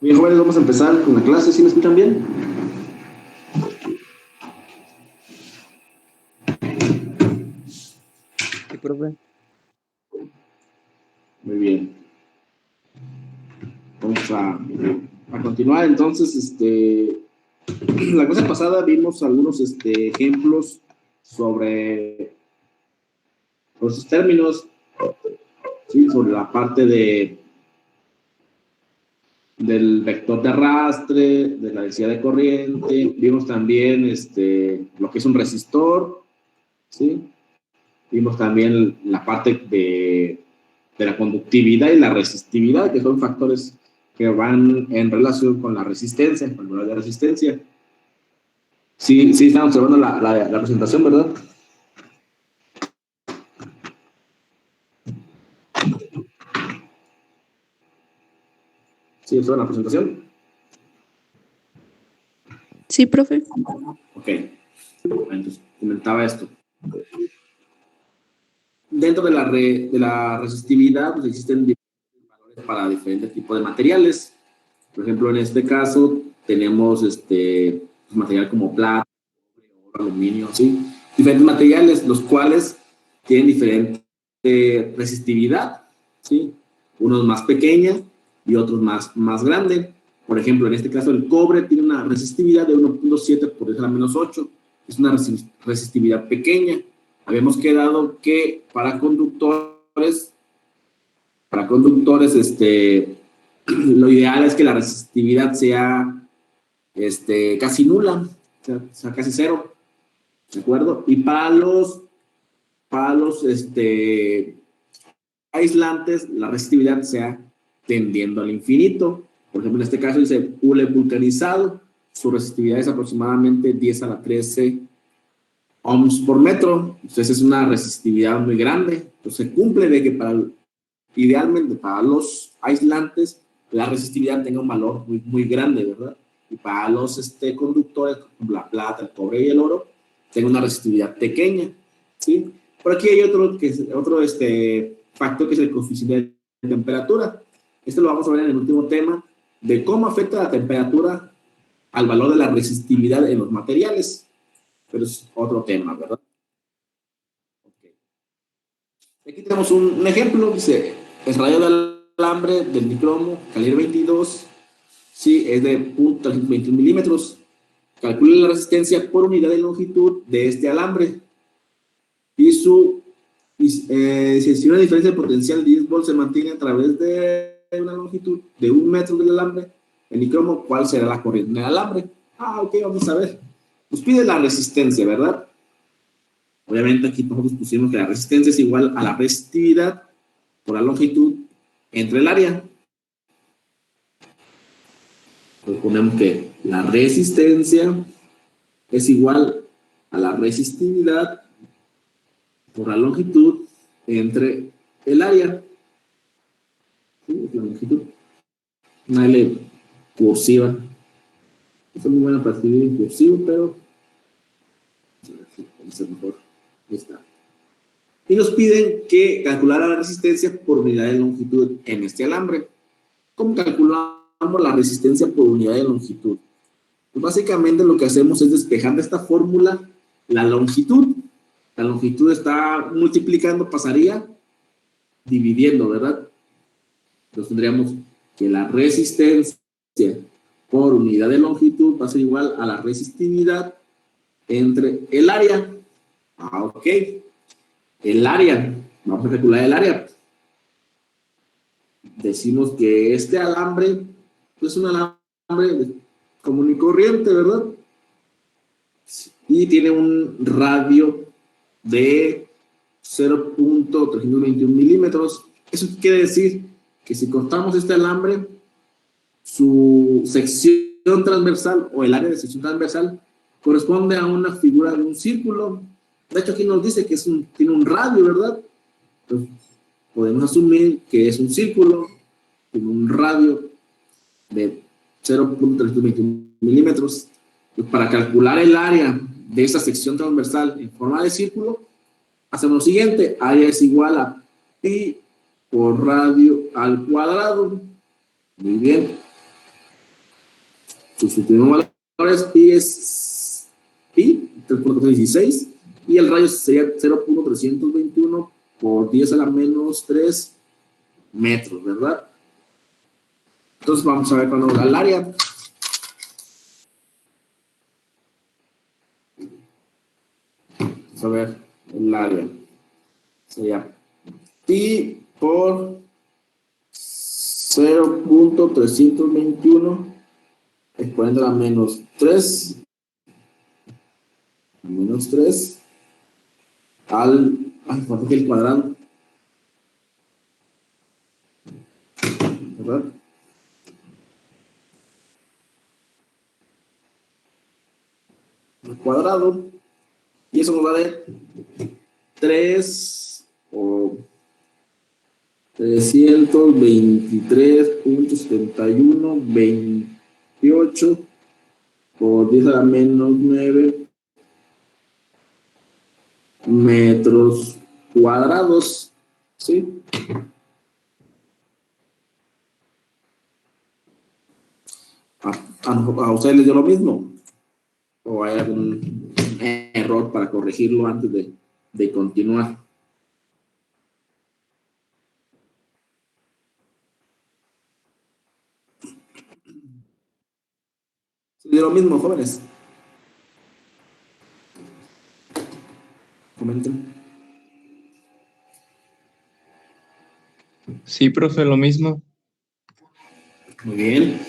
Bien, jóvenes, vamos a empezar con la clase. ¿Sí me escuchan bien? Sí, profe. Muy bien. Vamos a continuar. Entonces, la clase pasada vimos algunos ejemplos sobre esos términos, ¿sí? Sobre la parte del vector de arrastre, de la densidad de corriente. Vimos también lo que es un resistor, ¿sí? Vimos también la parte de la conductividad y la resistividad, que son factores que van en relación con la resistencia, con el valor de resistencia. Sí, sí, estamos observando la presentación, ¿verdad? Sí, observan la presentación. Sí, profe. Ok. Entonces, comentaba esto. Dentro de la resistividad, pues existen diferentes valores para diferentes tipos de materiales. Por ejemplo, en este caso, tenemos material como plata, aluminio, ¿sí? Diferentes materiales, los cuales tienen diferente resistividad, ¿sí? Unos más pequeña y otros más grande. Por ejemplo, en este caso el cobre tiene una resistividad de 1.7 por 10 a la menos 8. Es una resistividad pequeña. Habíamos quedado que para conductores, lo ideal es que la resistividad sea casi nula, sea casi cero. ¿De acuerdo? Y para los aislantes, la resistividad sea tendiendo al infinito. Por ejemplo, en este caso dice hule vulcanizado, su resistividad es aproximadamente 10 a la 13 ohms por metro. Entonces es una resistividad muy grande. Entonces se cumple de que idealmente para los aislantes la resistividad tenga un valor muy grande, ¿verdad? Y para los conductores, como la plata, el cobre y el oro, tenga una resistividad pequeña, ¿sí? Por aquí hay otro factor que es el coeficiente de temperatura. Esto lo vamos a ver en el último tema, de cómo afecta la temperatura al valor de la resistividad en los materiales. Pero es otro tema, ¿verdad? Okay. Aquí tenemos un ejemplo, dice, el rayo de alambre del micromo, calibre 22, sí, es de 0.321 milímetros. Calcule la resistencia por unidad de longitud de este alambre. Si una diferencia de potencial 10 volts se mantiene a través de una longitud de 1 metro del alambre, el micromo, ¿cuál será la corriente del alambre? Ok, vamos a ver. Nos pide la resistencia, ¿verdad? Obviamente aquí nosotros pusimos que la resistencia es igual a la resistividad por la longitud entre el área. Pues ponemos que la resistencia es igual a la resistividad por la longitud entre el área. ¿Sí? La longitud. Una L cursiva. Es muy buena para escribir en cursivo, pero vamos a mejor. Ahí está. Y nos piden que calculara la resistencia por unidad de longitud en este alambre. ¿Cómo calculamos la resistencia por unidad de longitud? Pues básicamente lo que hacemos es despejar de esta fórmula la longitud. La longitud está multiplicando, pasaría dividiendo, ¿verdad? Entonces tendríamos que la resistencia por unidad de longitud va a ser igual a la resistividad entre el área. Ok. El área. Vamos a calcular el área. Decimos que este alambre es un alambre común y corriente, ¿verdad? Y tiene un radio de 0.321 milímetros. Eso quiere decir que si cortamos este alambre, su sección transversal o el área de sección transversal corresponde a una figura de un círculo. De hecho, aquí nos dice que tiene un radio, ¿verdad? Entonces, podemos asumir que es un círculo con un radio de 0.321 milímetros. Y para calcular el área de esa sección transversal en forma de círculo, hacemos lo siguiente: área es igual a pi por radio al cuadrado. Muy bien. Sustituimos valores, pi es pi, 3.16, y el radio sería 0.321 por 10 a la menos 3 metros, ¿verdad? Entonces vamos a ver cuando da el área. Vamos a ver el área. Sería pi por 0.321 exponente a la menos 3 al, ¿cuánto que el cuadrado? ¿Verdad? Al cuadrado, y eso nos va a dar 3 o 323.7128 por 10 a la menos 9 metros cuadrados, ¿sí? ¿A ustedes les dio lo mismo? ¿O hay algún error para corregirlo antes de continuar? ¿Les dio lo mismo, jóvenes? Comenten. Sí, profe, lo mismo. Muy bien.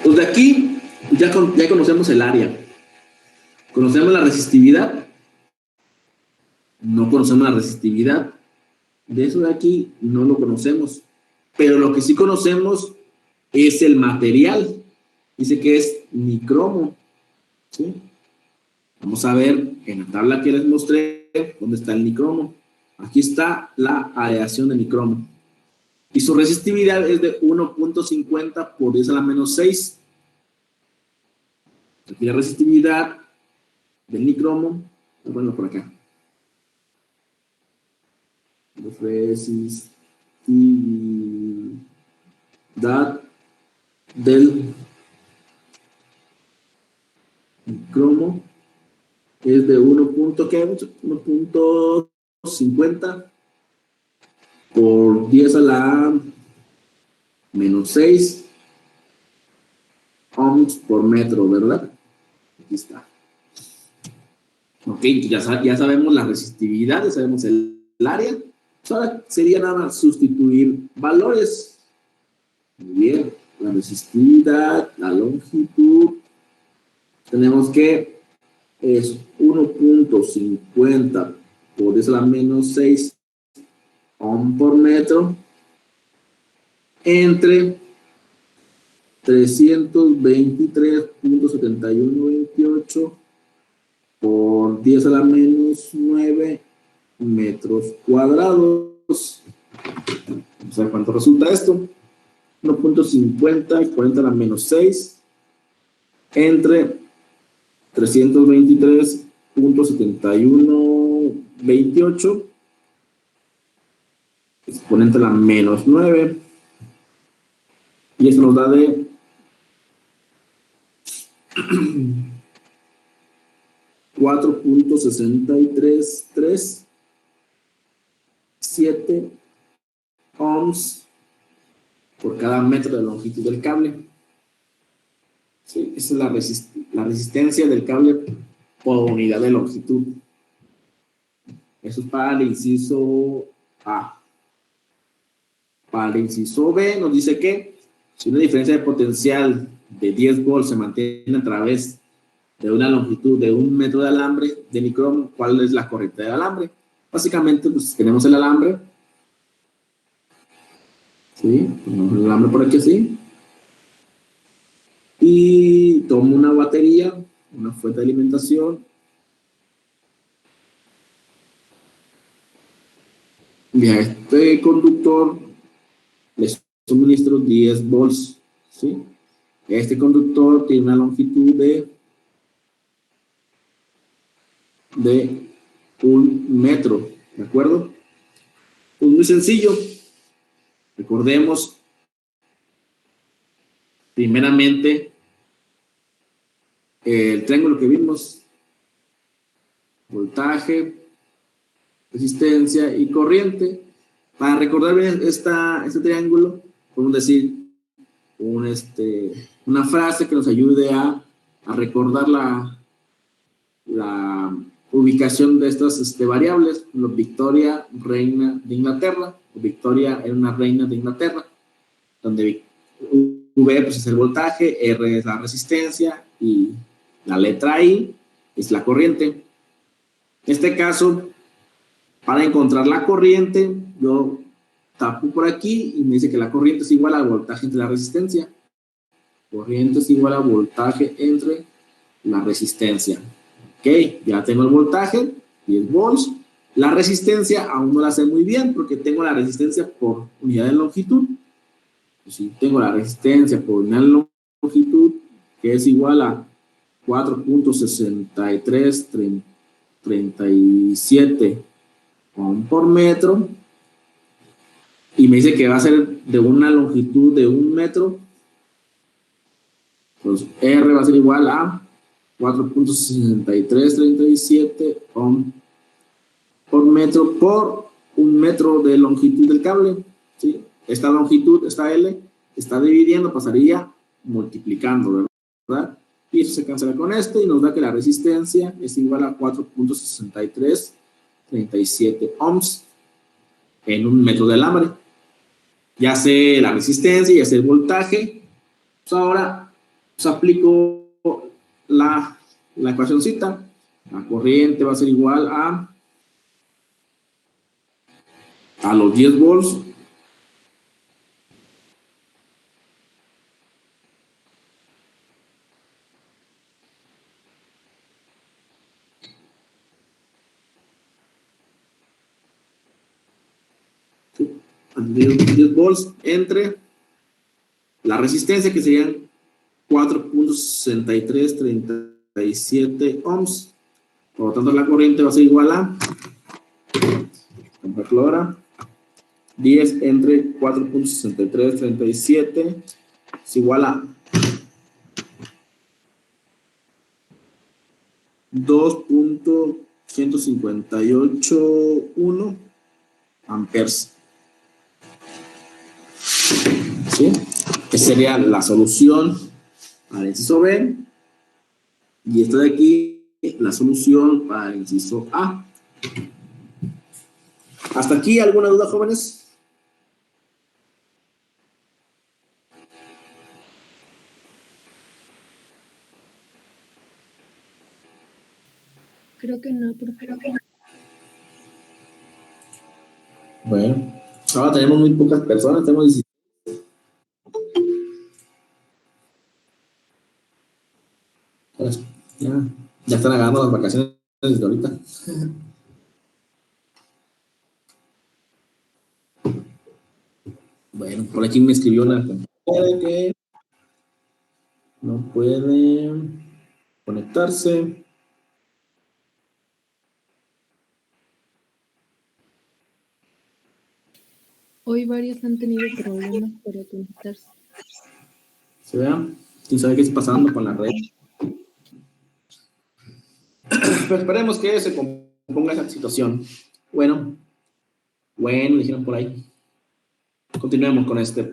Pues de aquí ya conocemos el área. ¿Conocemos la resistividad? No conocemos la resistividad. De eso de aquí no lo conocemos. Pero lo que sí conocemos es el material. Dice que es nicromo, ¿sí? Vamos a ver en la tabla que les mostré dónde está el nicromo. Aquí está la aleación de nicromo. Y su resistividad es de 1.50 por 10 a la menos 6. Aquí la resistividad del nicromo, bueno, por acá. Resistividad del nicromo es de 1.50 por 10 a la menos 6 ohms por metro, ¿verdad? Aquí está. Ok, ya sabemos la resistividad, ya sabemos el área. Pues ahora sería nada más sustituir valores. Muy bien, la resistividad, la longitud. Tenemos que es 1.50 por 10 a la menos 6 ohm por metro entre 323.7128 por 10 a la menos 9 metros cuadrados. Vamos a ver cuánto resulta esto. 1.50 y 40 a la menos 6 entre 323.7128 exponente a la menos 9, y eso nos da de 4.6337 ohms por cada metro de longitud del cable. Sí, esa es la resistencia del cable por unidad de longitud. Eso es para el inciso A. Para el inciso B nos dice que si una diferencia de potencial de 10 volts se mantiene a través de una longitud de 1 metro de alambre de nicromo, ¿cuál es la corriente del alambre? Básicamente, pues tenemos el alambre. ¿Sí? Ponemos el alambre por aquí así. Y tomo una batería, una fuente de alimentación. Y a este conductor le suministro 10 volts. ¿Sí? Este conductor tiene una longitud de 1 metro. ¿De acuerdo? Pues muy sencillo. Recordemos, primeramente, el triángulo que vimos, voltaje, resistencia y corriente. Para recordar bien este triángulo, podemos decir una frase que nos ayude a recordar la ubicación de estas variables. Victoria, reina de Inglaterra. Victoria era una reina de Inglaterra, donde V pues, es el voltaje, R es la resistencia y la letra I es la corriente. En este caso, para encontrar la corriente, yo tapo por aquí y me dice que la corriente es igual al voltaje entre la resistencia. Corriente es igual a voltaje entre la resistencia. Ok, ya tengo el voltaje, 10 volts. La resistencia aún no la sé muy bien porque tengo la resistencia por unidad de longitud. Si tengo la resistencia por unidad de longitud, que es igual a 4.6337 ohm por metro, y me dice que va a ser de una longitud de 1 metro, pues R va a ser igual a 4.6337 ohm por metro por 1 metro de longitud del cable, ¿sí? Esta longitud, esta L, está dividiendo, pasaría multiplicando, ¿verdad? Y eso se cancela con este y nos da que la resistencia es igual a 4.6337 ohms en 1 metro de alambre. Ya sé la resistencia, ya sé el voltaje. Pues ahora pues aplico la ecuacióncita. La corriente va a ser igual a los 10 volts entre la resistencia, que serían 4.6337 ohms. Por lo tanto, la corriente va a ser igual a, ahora, 10 entre 4.6337 es igual a 2.1581 amperes. ¿Sí? Esa sería la solución al inciso B. Y esta de aquí, la solución para el inciso A. ¿Hasta aquí alguna duda, jóvenes? Creo que no, pero que no. Bueno, ahora tenemos muy pocas personas, tenemos 16. Pues, ya están agarrando las vacaciones desde ahorita. Bueno, por aquí me escribió una compañera que no puede conectarse. Hoy varios han tenido problemas para conectarse. ¿Se vea? ¿Quién sabe qué está pasando con la red? Pero esperemos que se componga esa situación. Bueno, dijeron por ahí. Continuemos con esta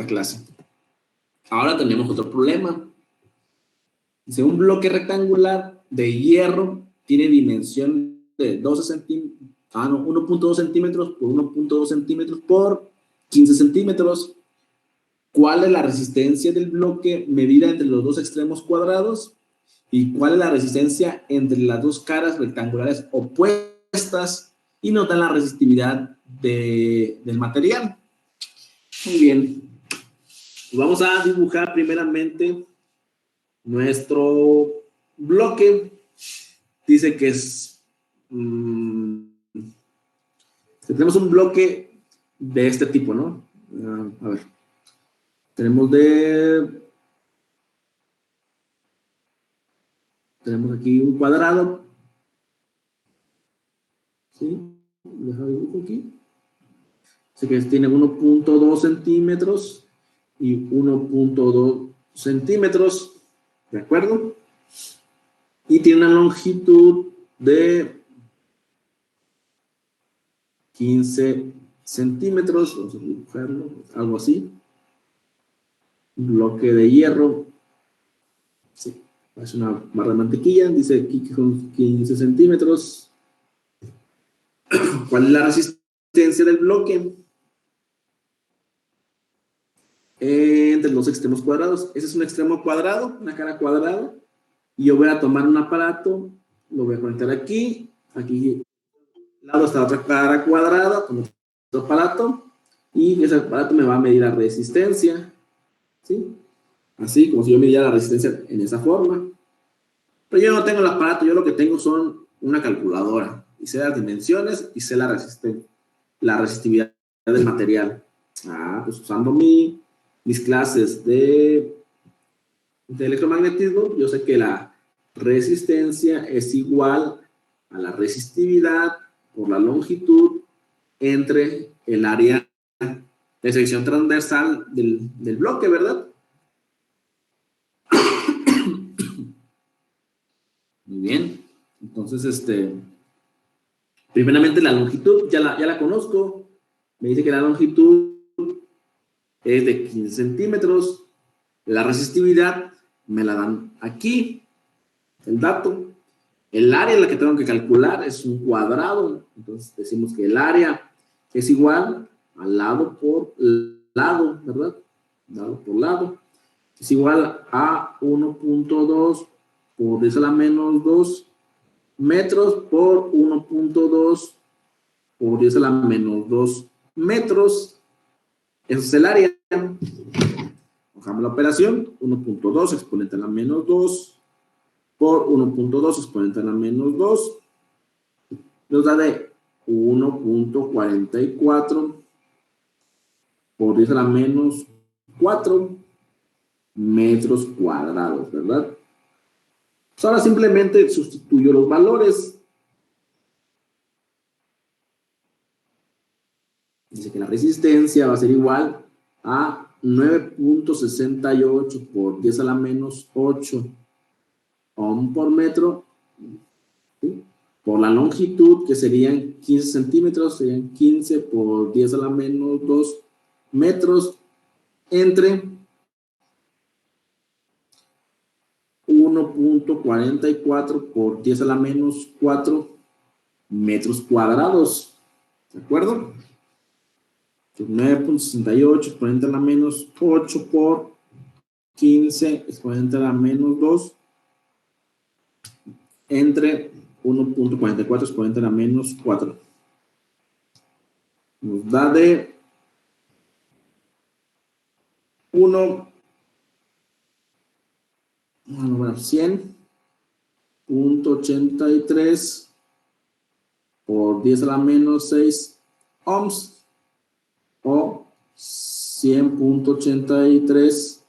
clase. Ahora tenemos otro problema. Dice, un bloque rectangular de hierro tiene dimensión de 12 centímetros, 1.2 centímetros por 1.2 centímetros por 15 centímetros. ¿Cuál es la resistencia del bloque medida entre los dos extremos cuadrados? ¿Y cuál es la resistencia entre las dos caras rectangulares opuestas? Y notan la resistividad del material. Muy bien. Vamos a dibujar primeramente nuestro bloque. Dice que es tenemos un bloque de este tipo, ¿no? A ver, tenemos aquí un cuadrado, ¿sí? Deja dibujo aquí. Así que tiene 1.2 centímetros y 1.2 centímetros. ¿De acuerdo? Y tiene una longitud de 15 centímetros. Vamos a dibujarlo, algo así. Un bloque de hierro. Sí, es una barra de mantequilla. Dice aquí que son 15 centímetros. ¿Cuál es la resistencia del bloque? Entre los extremos cuadrados. Ese es un extremo cuadrado, una cara cuadrada. Y yo voy a tomar un aparato, lo voy a conectar aquí. Aquí al lado está otra cara cuadrada con otro aparato. Y ese aparato me va a medir la resistencia. ¿Sí? Así como si yo midiera la resistencia en esa forma. Pero yo no tengo el aparato, yo lo que tengo son una calculadora. Y sé las dimensiones y sé la resistividad del material. Pues usando mis clases de electromagnetismo, yo sé que la resistencia es igual a la resistividad por la longitud entre el área de sección transversal del bloque, ¿verdad? Muy bien. Entonces, primeramente la longitud, ya la conozco. Me dice que la longitud es de 15 centímetros. La resistividad me la dan aquí, el dato. El área en la que tengo que calcular es un cuadrado. Entonces decimos que el área es igual al lado por lado, ¿verdad? Lado por lado. Es igual a 1.2 por 10 a la menos 2 metros por 1.2 por 10 a la menos 2 metros. Eso es el área. Bajamos la operación. 1.2 exponente a la menos 2 por 1.2 exponente a la menos 2 nos da de 1.44 por 10 a la menos 4 metros cuadrados, ¿verdad? Pues ahora simplemente sustituyo los valores. Dice que la resistencia va a ser igual a 9.68 por 10 a la menos 8 ohm por metro, ¿sí? Por la longitud, que serían 15 centímetros, serían 15 por 10 a la menos 2 metros, entre 1.44 por 10 a la menos 4 metros cuadrados. ¿De acuerdo? 9.68 exponente a la menos 8 por 15 exponente a la menos 2 entre 1.44 exponente a la menos 4. Nos da de 100.83 por 10 a la menos 6 ohms o 100.83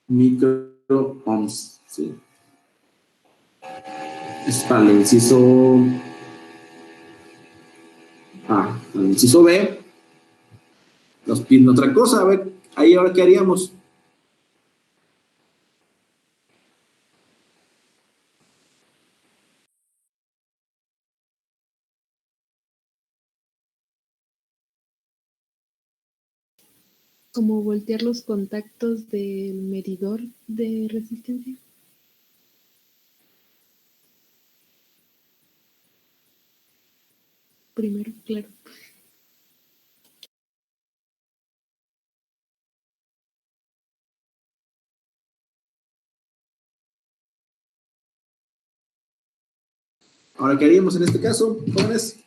micro ohms. ¿Sí? Es para el inciso A. Para el inciso B nos piden otra cosa. A ver, ahí ahora qué haríamos. Como voltear los contactos del medidor de resistencia. Primero, claro. Ahora, ¿qué haríamos en este caso, jóvenes?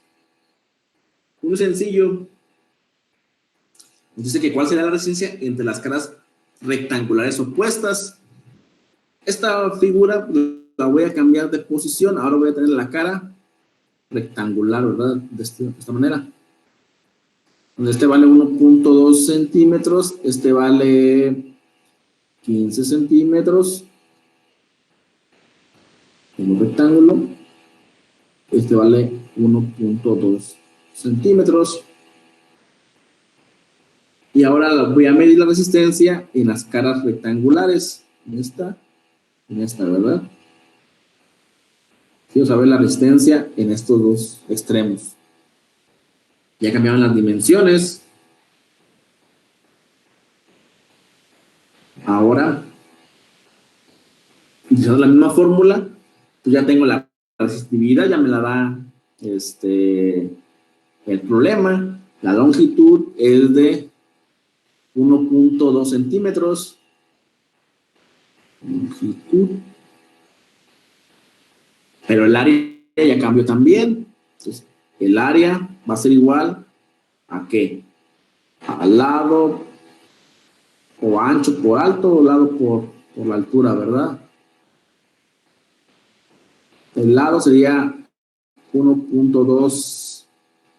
Muy sencillo. Nos dice que cuál será la resistencia entre las caras rectangulares opuestas. Esta figura la voy a cambiar de posición. Ahora voy a tener la cara rectangular, ¿verdad? De esta manera. Donde este vale 1.2 centímetros, este vale 15 centímetros. Como rectángulo, este vale 1.2 centímetros. Y ahora voy a medir la resistencia en las caras rectangulares. En esta en esta, ¿verdad? Quiero saber la resistencia en estos dos extremos. Ya cambiaron las dimensiones. Ahora, utilizando la misma fórmula, pues ya tengo la resistividad, ya me la da el problema. La longitud es de 1.2 centímetros. Longitud. Pero el área ya cambió también. Entonces, el área va a ser igual a ¿qué? Al lado o ancho por alto o lado por la altura, ¿verdad? El lado sería 1.2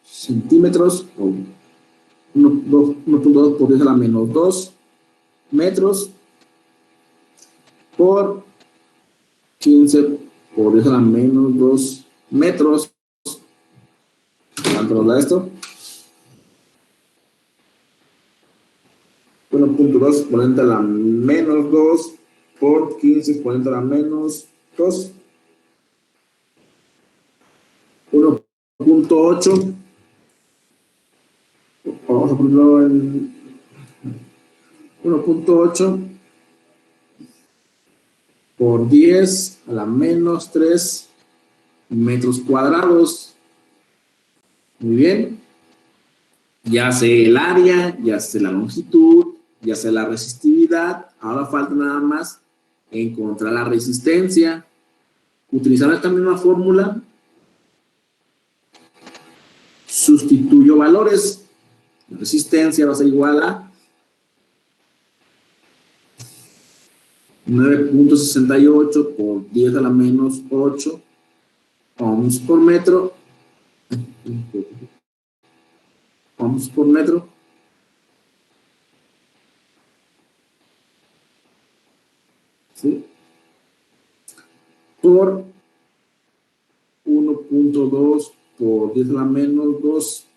centímetros o 1.2 por 10 a la menos 2 metros por 15 por 10 a la menos 2 metros. ¿Cuánto nos da esto? 1.2 exponente a la menos 2 por 15 exponente a la menos 2. 1.8. Vamos a ponerlo en 1.8 por 10 a la menos 3 metros cuadrados. Muy bien. Ya sé el área, ya sé la longitud, ya sé la resistividad. Ahora falta nada más encontrar la resistencia. Utilizar esta misma fórmula, sustituyo valores. La resistencia va a ser igual a 9.68 por 10 a la menos 8 ohms por metro. Ohms por metro. ¿Sí? Por 1.2 por 10 a la menos 2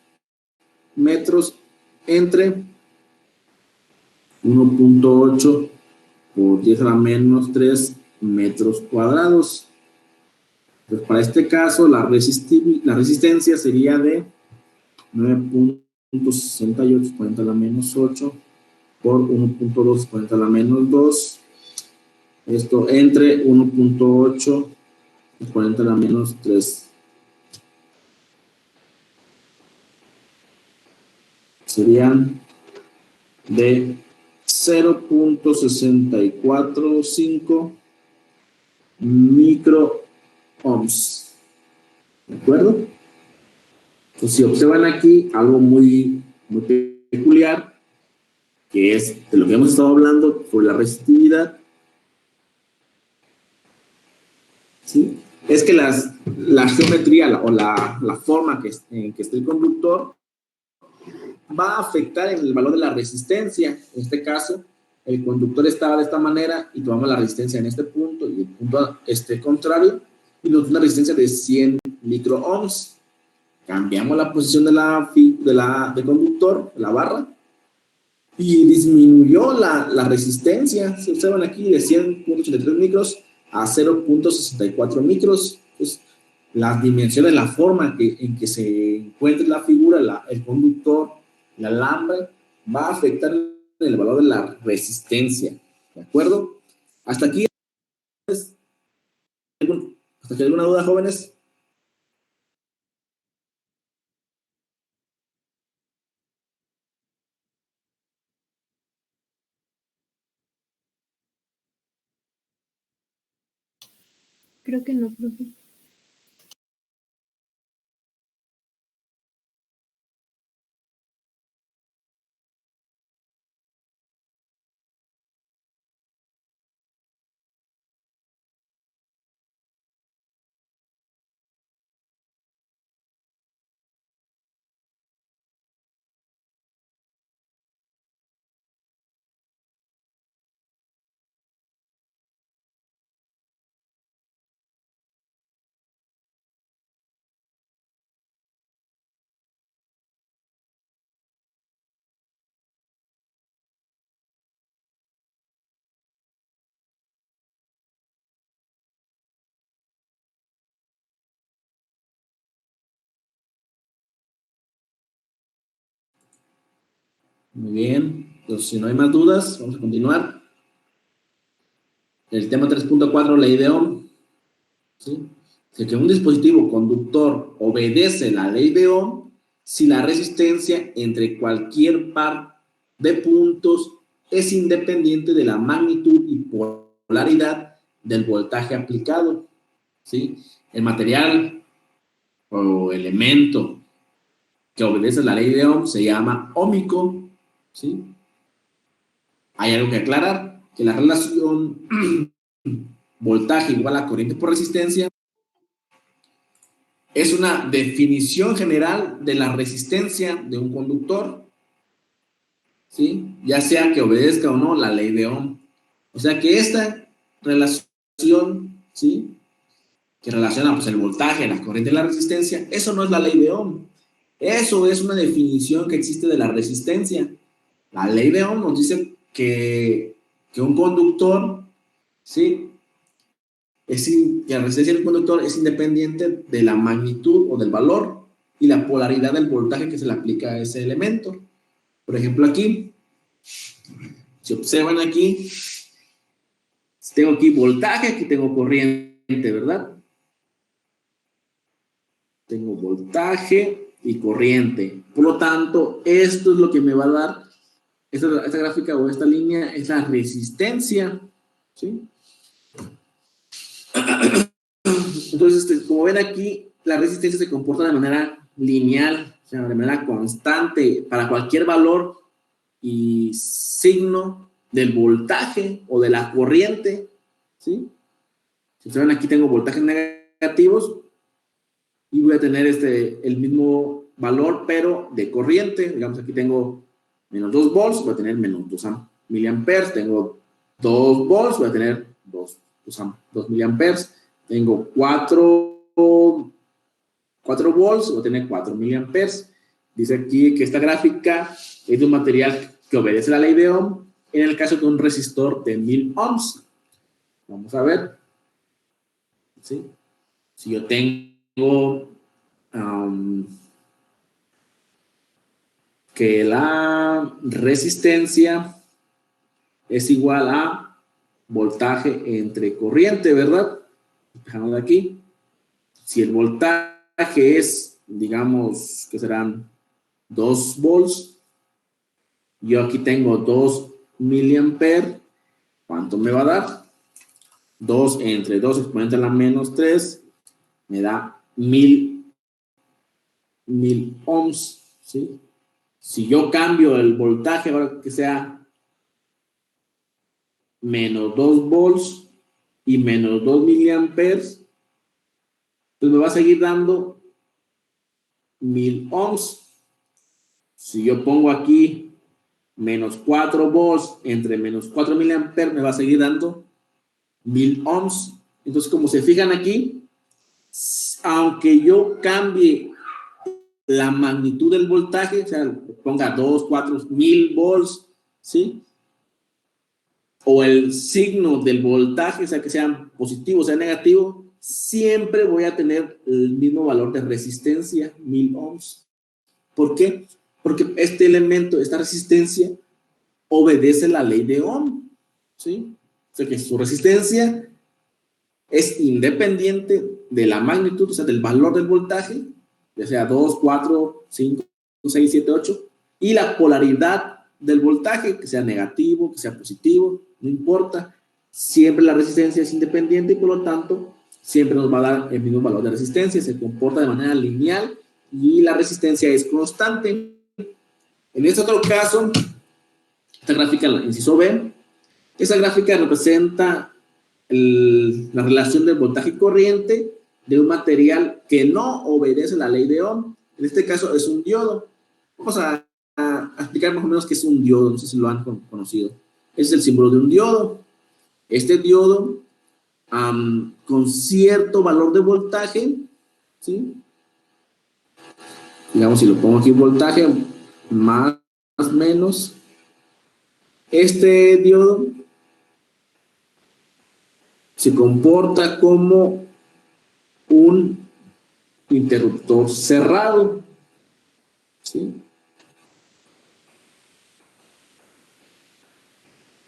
metros entre 1.8 por 10 a la menos 3 metros cuadrados. Entonces, para este caso, la resistencia sería de 9.68 exponente a la menos 8 por 1.2 exponente a la menos 2. Esto entre 1.8 exponente a la menos 3. Serían de 0.645 microohms. ¿De acuerdo? Pues si observan aquí algo muy peculiar, que es de lo que hemos estado hablando sobre la resistividad, ¿sí? Es que la geometría o la forma en que está el conductor va a afectar en el valor de la resistencia. En este caso, el conductor estaba de esta manera y tomamos la resistencia en este punto y el punto contrario y nos da una resistencia de 100 microohms. Cambiamos la posición del conductor, la barra, y disminuyó la resistencia. Se observan aquí de 100.83 micros a 0.64 micros. Pues, las dimensiones, la forma en que se encuentre la figura, el conductor, el alambre, va a afectar el valor de la resistencia. ¿De acuerdo? Hasta aquí. ¿Hasta aquí alguna duda, jóvenes? Creo que no, profe. Muy bien. Entonces, si no hay más dudas, vamos a continuar. El tema 3.4, ley de Ohm. ¿Sí? De que un dispositivo conductor obedece la ley de Ohm si la resistencia entre cualquier par de puntos es independiente de la magnitud y polaridad del voltaje aplicado. ¿Sí? El material o elemento que obedece la ley de Ohm se llama óhmico. ¿Sí? Hay algo que aclarar, que la relación voltaje igual a corriente por resistencia es una definición general de la resistencia de un conductor, ¿sí? Ya sea que obedezca o no la ley de Ohm. O sea que esta relación, ¿sí? Que relaciona pues, el voltaje, la corriente y la resistencia, eso no es la ley de Ohm. Eso es una definición que existe de la resistencia. La ley de Ohm nos dice que un conductor, ¿sí? Que la resistencia del conductor es independiente de la magnitud o del valor y la polaridad del voltaje que se le aplica a ese elemento. Por ejemplo, aquí, si observan aquí, tengo aquí voltaje, aquí tengo corriente, ¿verdad? Tengo voltaje y corriente. Por lo tanto, esto es lo que me va a dar, esta gráfica o esta línea es la resistencia, ¿sí? Entonces, como ven aquí, la resistencia se comporta de manera lineal, o sea, de manera constante para cualquier valor y signo del voltaje o de la corriente, ¿sí? Si ustedes ven aquí tengo voltajes negativos y voy a tener el mismo valor, pero de corriente. Digamos, aquí tengo menos 2 volts, voy a tener menos 2 miliamperes. Tengo 2 volts, voy a tener 2 miliamperes. Tengo 4 volts, voy a tener 4 miliamperes. Dice aquí que esta gráfica es de un material que obedece la ley de Ohm en el caso de un resistor de 1000 ohms. Vamos a ver. ¿Sí? Si yo tengo que la resistencia es igual a voltaje entre corriente, ¿verdad? Dejamos de aquí. Si el voltaje es, digamos, que serán 2 volts, yo aquí tengo 2 miliamperes, ¿cuánto me va a dar? 2 entre 2 exponente a la menos 3 me da 1000 ohms, ¿sí? Si yo cambio el voltaje, ahora que sea menos 2 volts y menos 2 miliamperes, pues me va a seguir dando 1000 ohms. Si yo pongo aquí menos 4 volts entre menos 4 miliamperes, me va a seguir dando 1000 ohms. Entonces, como se fijan aquí, aunque yo cambie la magnitud del voltaje, o sea, ponga 2, 4, 1000 volts, ¿sí? O el signo del voltaje, o sea, que sea positivo o sea negativo, siempre voy a tener el mismo valor de resistencia, 1000 ohms. ¿Por qué? Porque este elemento, esta resistencia, obedece la ley de Ohm, ¿sí? O sea, que su resistencia es independiente de la magnitud, o sea, del valor del voltaje, ya sea 2, 4, 5, 6, 7, 8, y la polaridad del voltaje, que sea negativo, que sea positivo, no importa, siempre la resistencia es independiente y por lo tanto siempre nos va a dar el mismo valor de resistencia, se comporta de manera lineal y la resistencia es constante. En este otro caso, esta gráfica, el inciso B, esa gráfica representa la relación del voltaje y corriente de un material que no obedece la ley de Ohm. En este caso es un diodo. Vamos a explicar más o menos qué es un diodo, no sé si lo han conocido. Es el símbolo de un diodo. Este diodo, con cierto valor de voltaje, ¿sí? Digamos, si lo pongo aquí voltaje, más menos, este diodo se comporta como un interruptor cerrado, ¿sí?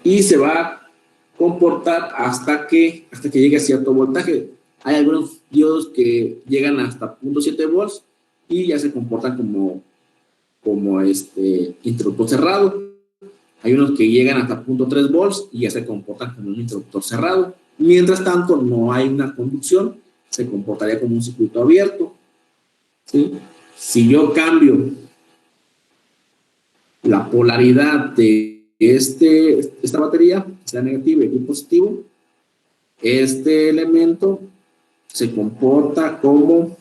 y se va a comportar hasta que llegue a cierto voltaje. Hay algunos diodos que llegan hasta 0.7 volts y ya se comportan como interruptor cerrado. Hay unos que llegan hasta 0.3 volts y ya se comportan como un interruptor cerrado. Mientras tanto, no hay una conducción, se comportaría como un circuito abierto, ¿sí? Si yo cambio la polaridad de esta batería, sea negativa y positivo, este elemento se comporta como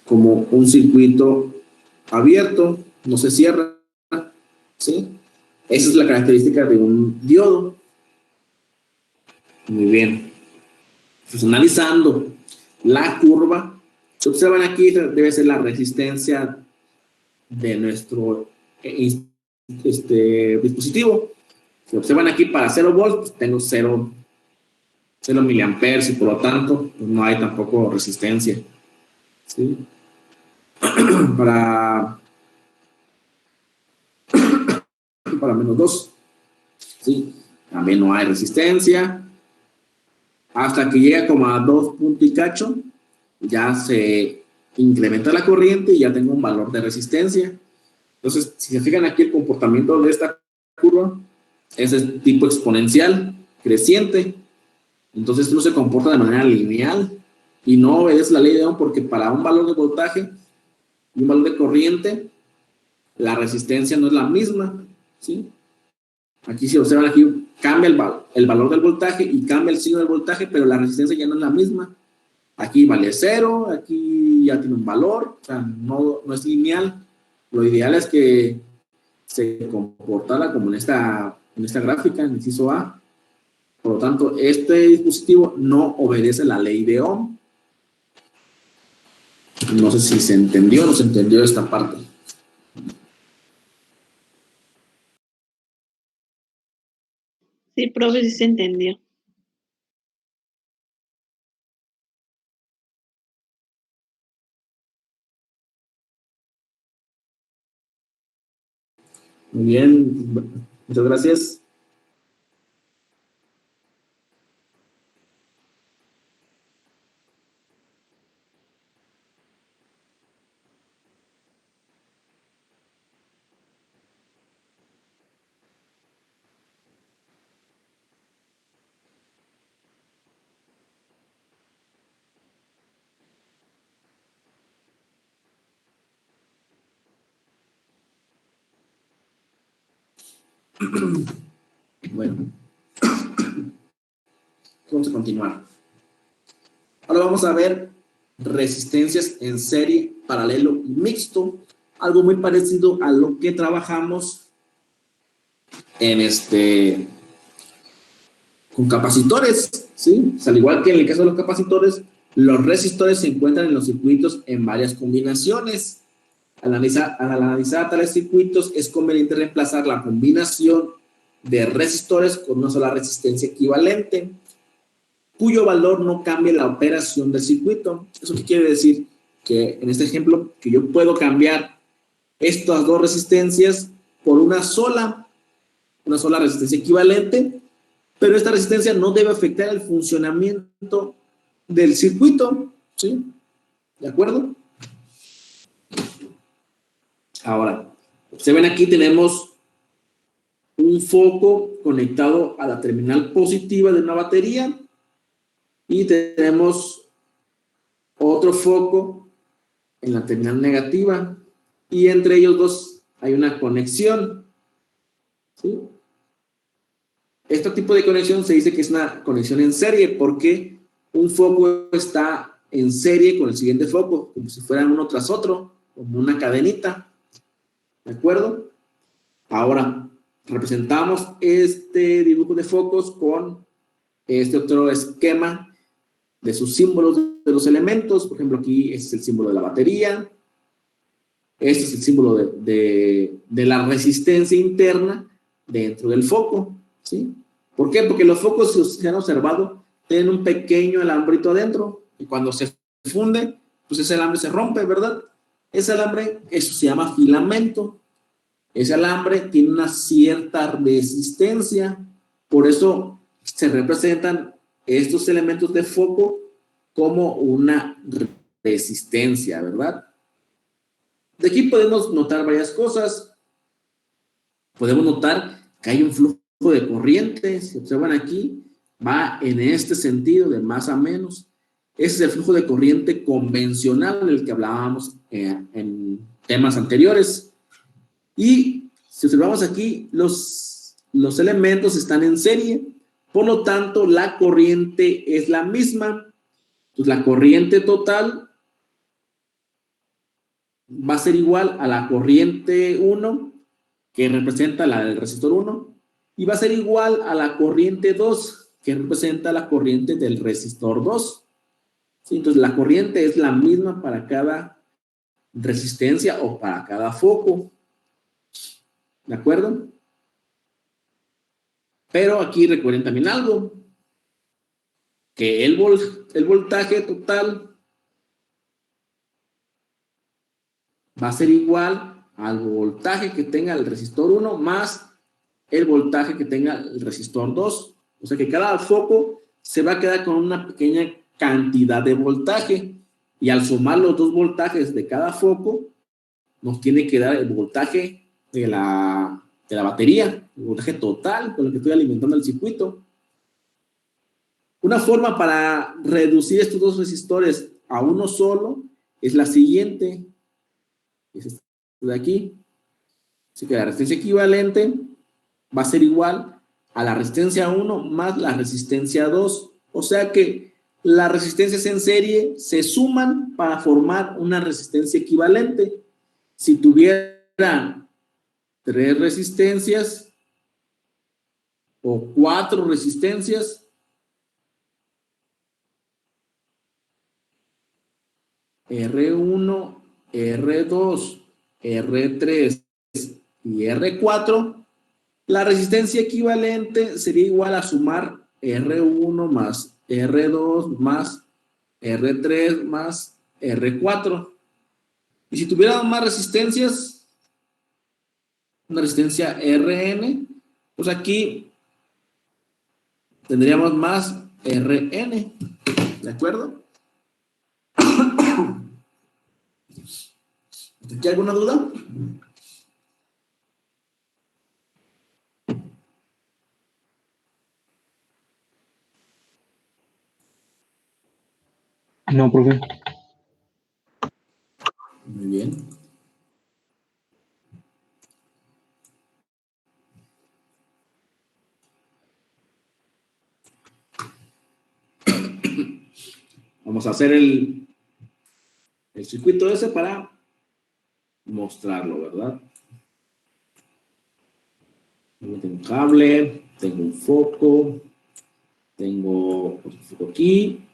un circuito abierto, no se cierra, ¿sí? Esa es la característica de un diodo. Muy bien. Pues analizando la curva, se observan aquí, debe ser la resistencia de nuestro dispositivo. Se observan aquí para 0 volts, pues tengo 0 miliamperes y por lo tanto pues no hay tampoco resistencia, ¿sí? para menos 2, ¿sí? También no hay resistencia. Hasta que llega como a 2 puntos y cacho, ya se incrementa la corriente y ya tengo un valor de resistencia. Entonces, si se fijan aquí, el comportamiento de esta curva es de tipo exponencial, creciente. Entonces, no se comporta de manera lineal y no obedece la ley de Ohm, porque para un valor de voltaje y un valor de corriente, la resistencia no es la misma, ¿sí? Aquí si observan, aquí cambia el valor del voltaje y cambia el signo del voltaje, pero la resistencia ya no es la misma. Aquí vale 0, aquí ya tiene un valor, o sea, no es lineal. Lo ideal es que se comportara como en esta gráfica, en el inciso A. Por lo tanto, este dispositivo no obedece la ley de Ohm. No sé si se entendió o no se entendió esta parte. Sí, profe, sí se entendió. Muy bien, muchas gracias. Bueno, vamos a continuar. Ahora vamos a ver resistencias en serie, paralelo y mixto, algo muy parecido a lo que trabajamos en con capacitores, ¿sí? Al igual que en el caso de los capacitores, los resistores se encuentran en los circuitos en varias combinaciones. Al analizar tales circuitos, es conveniente reemplazar la combinación de resistores con una sola resistencia equivalente, cuyo valor no cambie la operación del circuito. ¿Eso qué quiere decir? Que en este ejemplo, que yo puedo cambiar estas dos resistencias por una sola resistencia equivalente, pero esta resistencia no debe afectar el funcionamiento del circuito, ¿sí? ¿De acuerdo? Ahora, se ven aquí, tenemos un foco conectado a la terminal positiva de una batería y tenemos otro foco en la terminal negativa y entre ellos dos hay una conexión, ¿sí? Este tipo de conexión se dice que es una conexión en serie porque un foco está en serie con el siguiente foco, como si fueran uno tras otro, como una cadenita, ¿de acuerdo? Ahora, representamos este dibujo de focos con este otro esquema de sus símbolos de los elementos. Por ejemplo, aquí este es el símbolo de la batería, este es el símbolo de la resistencia interna dentro del foco, ¿sí? ¿Por qué? Porque los focos, si se han observado, tienen un pequeño alambrito adentro y cuando se funde, pues ese alambre se rompe, ¿verdad? Ese alambre, eso se llama filamento. Ese alambre tiene una cierta resistencia, por eso se representan estos elementos de foco como una resistencia, ¿verdad? De aquí podemos notar varias cosas. Podemos notar que hay un flujo de corriente, si observan aquí, va en este sentido de más a menos. Ese es el flujo de corriente convencional del que hablábamos en temas anteriores. Y si observamos aquí, los elementos están en serie, por lo tanto, la corriente es la misma. Entonces, la corriente total va a ser igual a la corriente 1, que representa la del resistor 1, y va a ser igual a la corriente 2, que representa la corriente del resistor 2. ¿Sí? Entonces, la corriente es la misma para cada resistencia o para cada foco. ¿De acuerdo? Pero aquí recuerden también algo, que el voltaje total va a ser igual al voltaje que tenga el resistor 1 más el voltaje que tenga el resistor 2. O sea que cada foco se va a quedar con una pequeña cantidad de voltaje, y al sumar los dos voltajes de cada foco nos tiene que dar el voltaje de la batería, el voltaje total con el que estoy alimentando el circuito. Una forma para reducir estos dos resistores a uno solo es la siguiente. Es esta de aquí. Así que la resistencia equivalente va a ser igual a la resistencia 1 más la resistencia 2. O sea que las resistencias en serie se suman para formar una resistencia equivalente. Si tuviera 3 resistencias o 4 resistencias, R1, R2, R3 y R4, la resistencia equivalente sería igual a sumar R1 más R2 más R3 más R4. Y si tuviéramos más resistencias, una resistencia Rn, pues aquí tendríamos más Rn. ¿De acuerdo? ¿Aquí alguna duda? No, profe. Muy bien. Vamos a hacer el circuito ese para mostrarlo, ¿verdad? Tengo un cable, tengo un foco, tengo otro foco aquí,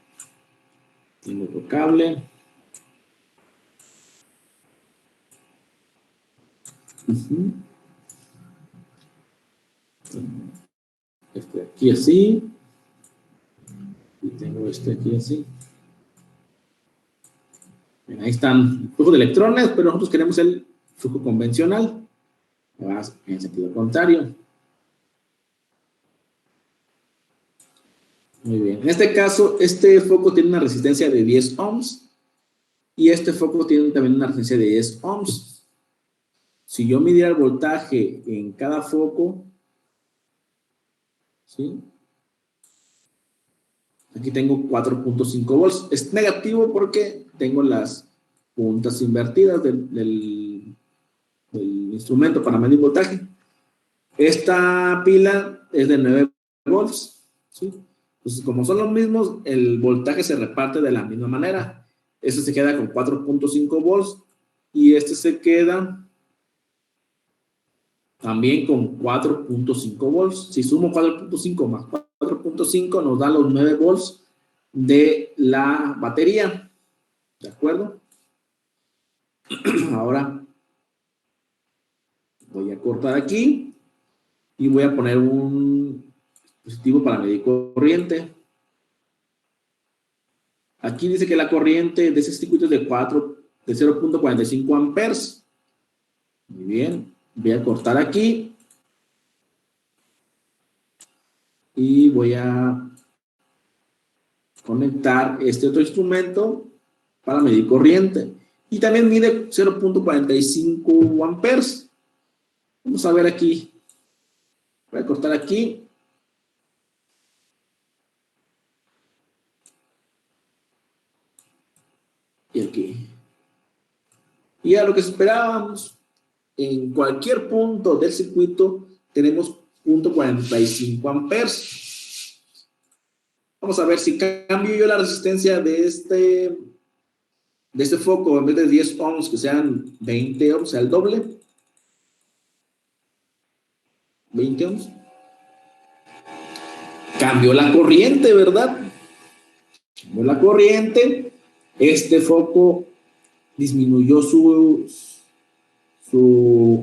tengo otro cable. Este aquí así. Y tengo este aquí así. Bien, ahí están el flujo de electrones, pero nosotros queremos el flujo convencional. Vas en sentido contrario. Muy bien. En este caso, este foco tiene una resistencia de 10 ohms y este foco tiene también una resistencia de 10 ohms. Si yo midiera el voltaje en cada foco, ¿sí? Aquí tengo 4.5 volts. Es negativo porque tengo las puntas invertidas del instrumento para medir voltaje. Esta pila es de 9 volts, ¿sí? Entonces, como son los mismos, el voltaje se reparte de la misma manera. Este se queda con 4.5 volts y este se queda también con 4.5 volts. Si sumo 4.5 más 4.5 nos da los 9 volts de la batería. ¿De acuerdo? Ahora voy a cortar aquí y voy a poner un dispositivo para medir corriente. Aquí dice que la corriente de ese circuito es de 0.45 amperes. Muy bien. Voy a cortar aquí y voy a conectar este otro instrumento para medir corriente. Y también mide 0.45 amperes. Vamos a ver aquí. Voy a cortar aquí. Y aquí. Y a lo que esperábamos, en cualquier punto del circuito tenemos 0.45 amperes. Vamos a ver si cambio yo la resistencia de este foco, en vez de 10 ohms, que sean 20 ohms, sea el doble. 20 ohms. Cambió la corriente, ¿verdad? Cambió la corriente. Este foco disminuyó su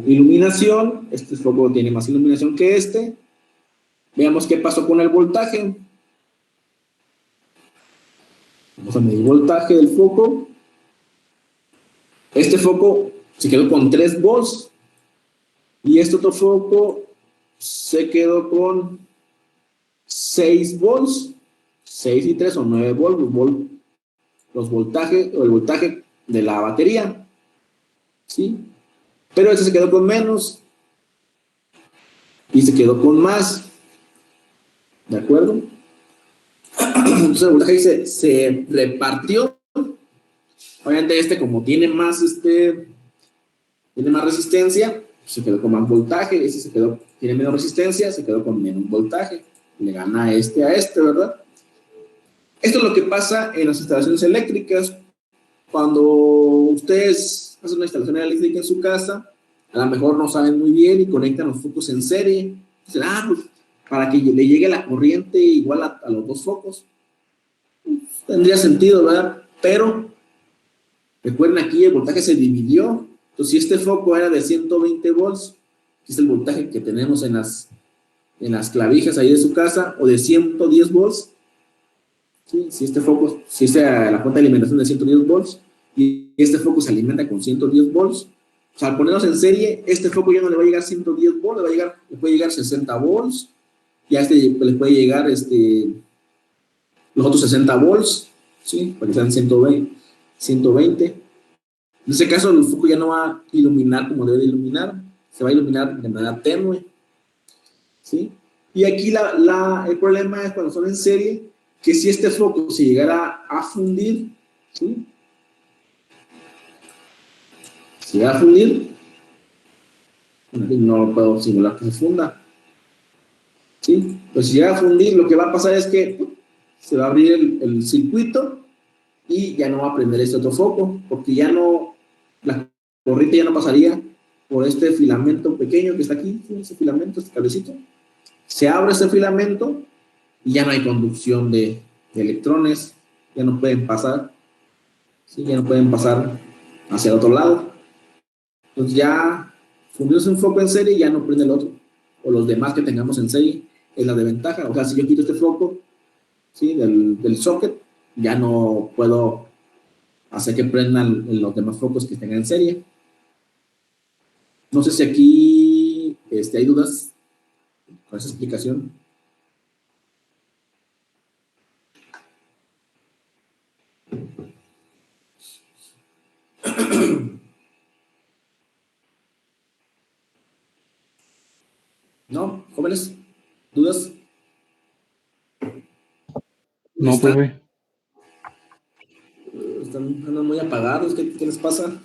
iluminación. Este foco tiene más iluminación que este. Veamos qué pasó con el voltaje. Vamos a medir el voltaje del foco. Este foco se quedó con 3 volts. Y este otro foco se quedó con 6 volts. 6 y 3 son 9 volts. Los voltajes, o el voltaje de la batería. ¿Sí? Pero este se quedó con menos. Y se quedó con más. ¿De acuerdo? Entonces el voltaje se repartió. Obviamente este, como tiene más resistencia, se quedó con más voltaje. Este tiene menos resistencia, se quedó con menos voltaje. Le gana a este, ¿verdad? Esto es lo que pasa en las instalaciones eléctricas. Cuando ustedes hacen una instalación eléctrica en su casa, a lo mejor no saben muy bien y conectan los focos en serie. Dicen, pues para que le llegue la corriente igual a los dos focos. Tendría sentido, ¿verdad? Pero recuerden, aquí el voltaje se dividió. Entonces, si este foco era de 120 volts, que es el voltaje que tenemos en las clavijas ahí de su casa, o de 110 volts, ¿sí? Si este foco, si la fuente de alimentación de 110 volts, y este foco se alimenta con 110 volts, o sea, al ponerlos en serie, este foco ya no le va a llegar 110 volts, le puede llegar 60 volts, y a este le puede llegar los otros 60 volts, ¿sí? Para que sean 120. 120. En ese caso, el foco ya no va a iluminar como debe de iluminar, se va a iluminar de manera tenue, ¿sí? Y aquí el problema es cuando son en serie, que si este foco se llegara a fundir, ¿sí? Si llega a fundir, no puedo simular que se funda, ¿sí? Pues si llega a fundir, lo que va a pasar es que se va a abrir el circuito y ya no va a prender este otro foco, porque ya no, la corriente ya no pasaría por este filamento pequeño que está aquí, ¿sí? Ese filamento, este cablecito. Se abre ese filamento y ya no hay conducción de electrones, ya no pueden pasar, ¿sí? Ya no pueden pasar hacia el otro lado. Entonces ya fundirse un foco en serie ya no prende el otro, o los demás que tengamos en serie, es la desventaja. O sea, si yo quito este foco, ¿sí? del socket, ya no puedo hacer que prendan los demás focos que tengan en serie. No sé si aquí hay dudas con esa explicación. ¿No? ¿Jóvenes? ¿Dudas? No, profe. Andan muy apagados. ¿Qué les pasa?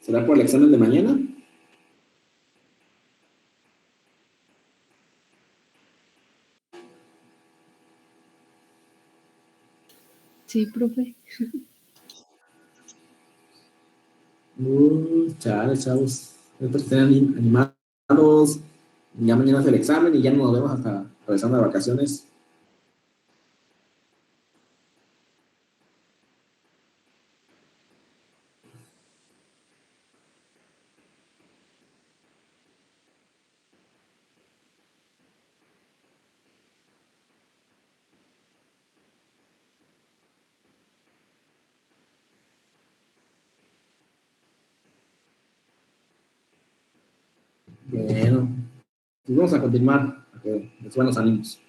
¿Será por el examen de mañana? Sí, profe. Chale, chavos. Espero que estén animados. Ya mañana es el examen y ya no nos vemos hasta regresando de vacaciones. Pues vamos a continuar, para que les suban los ánimos.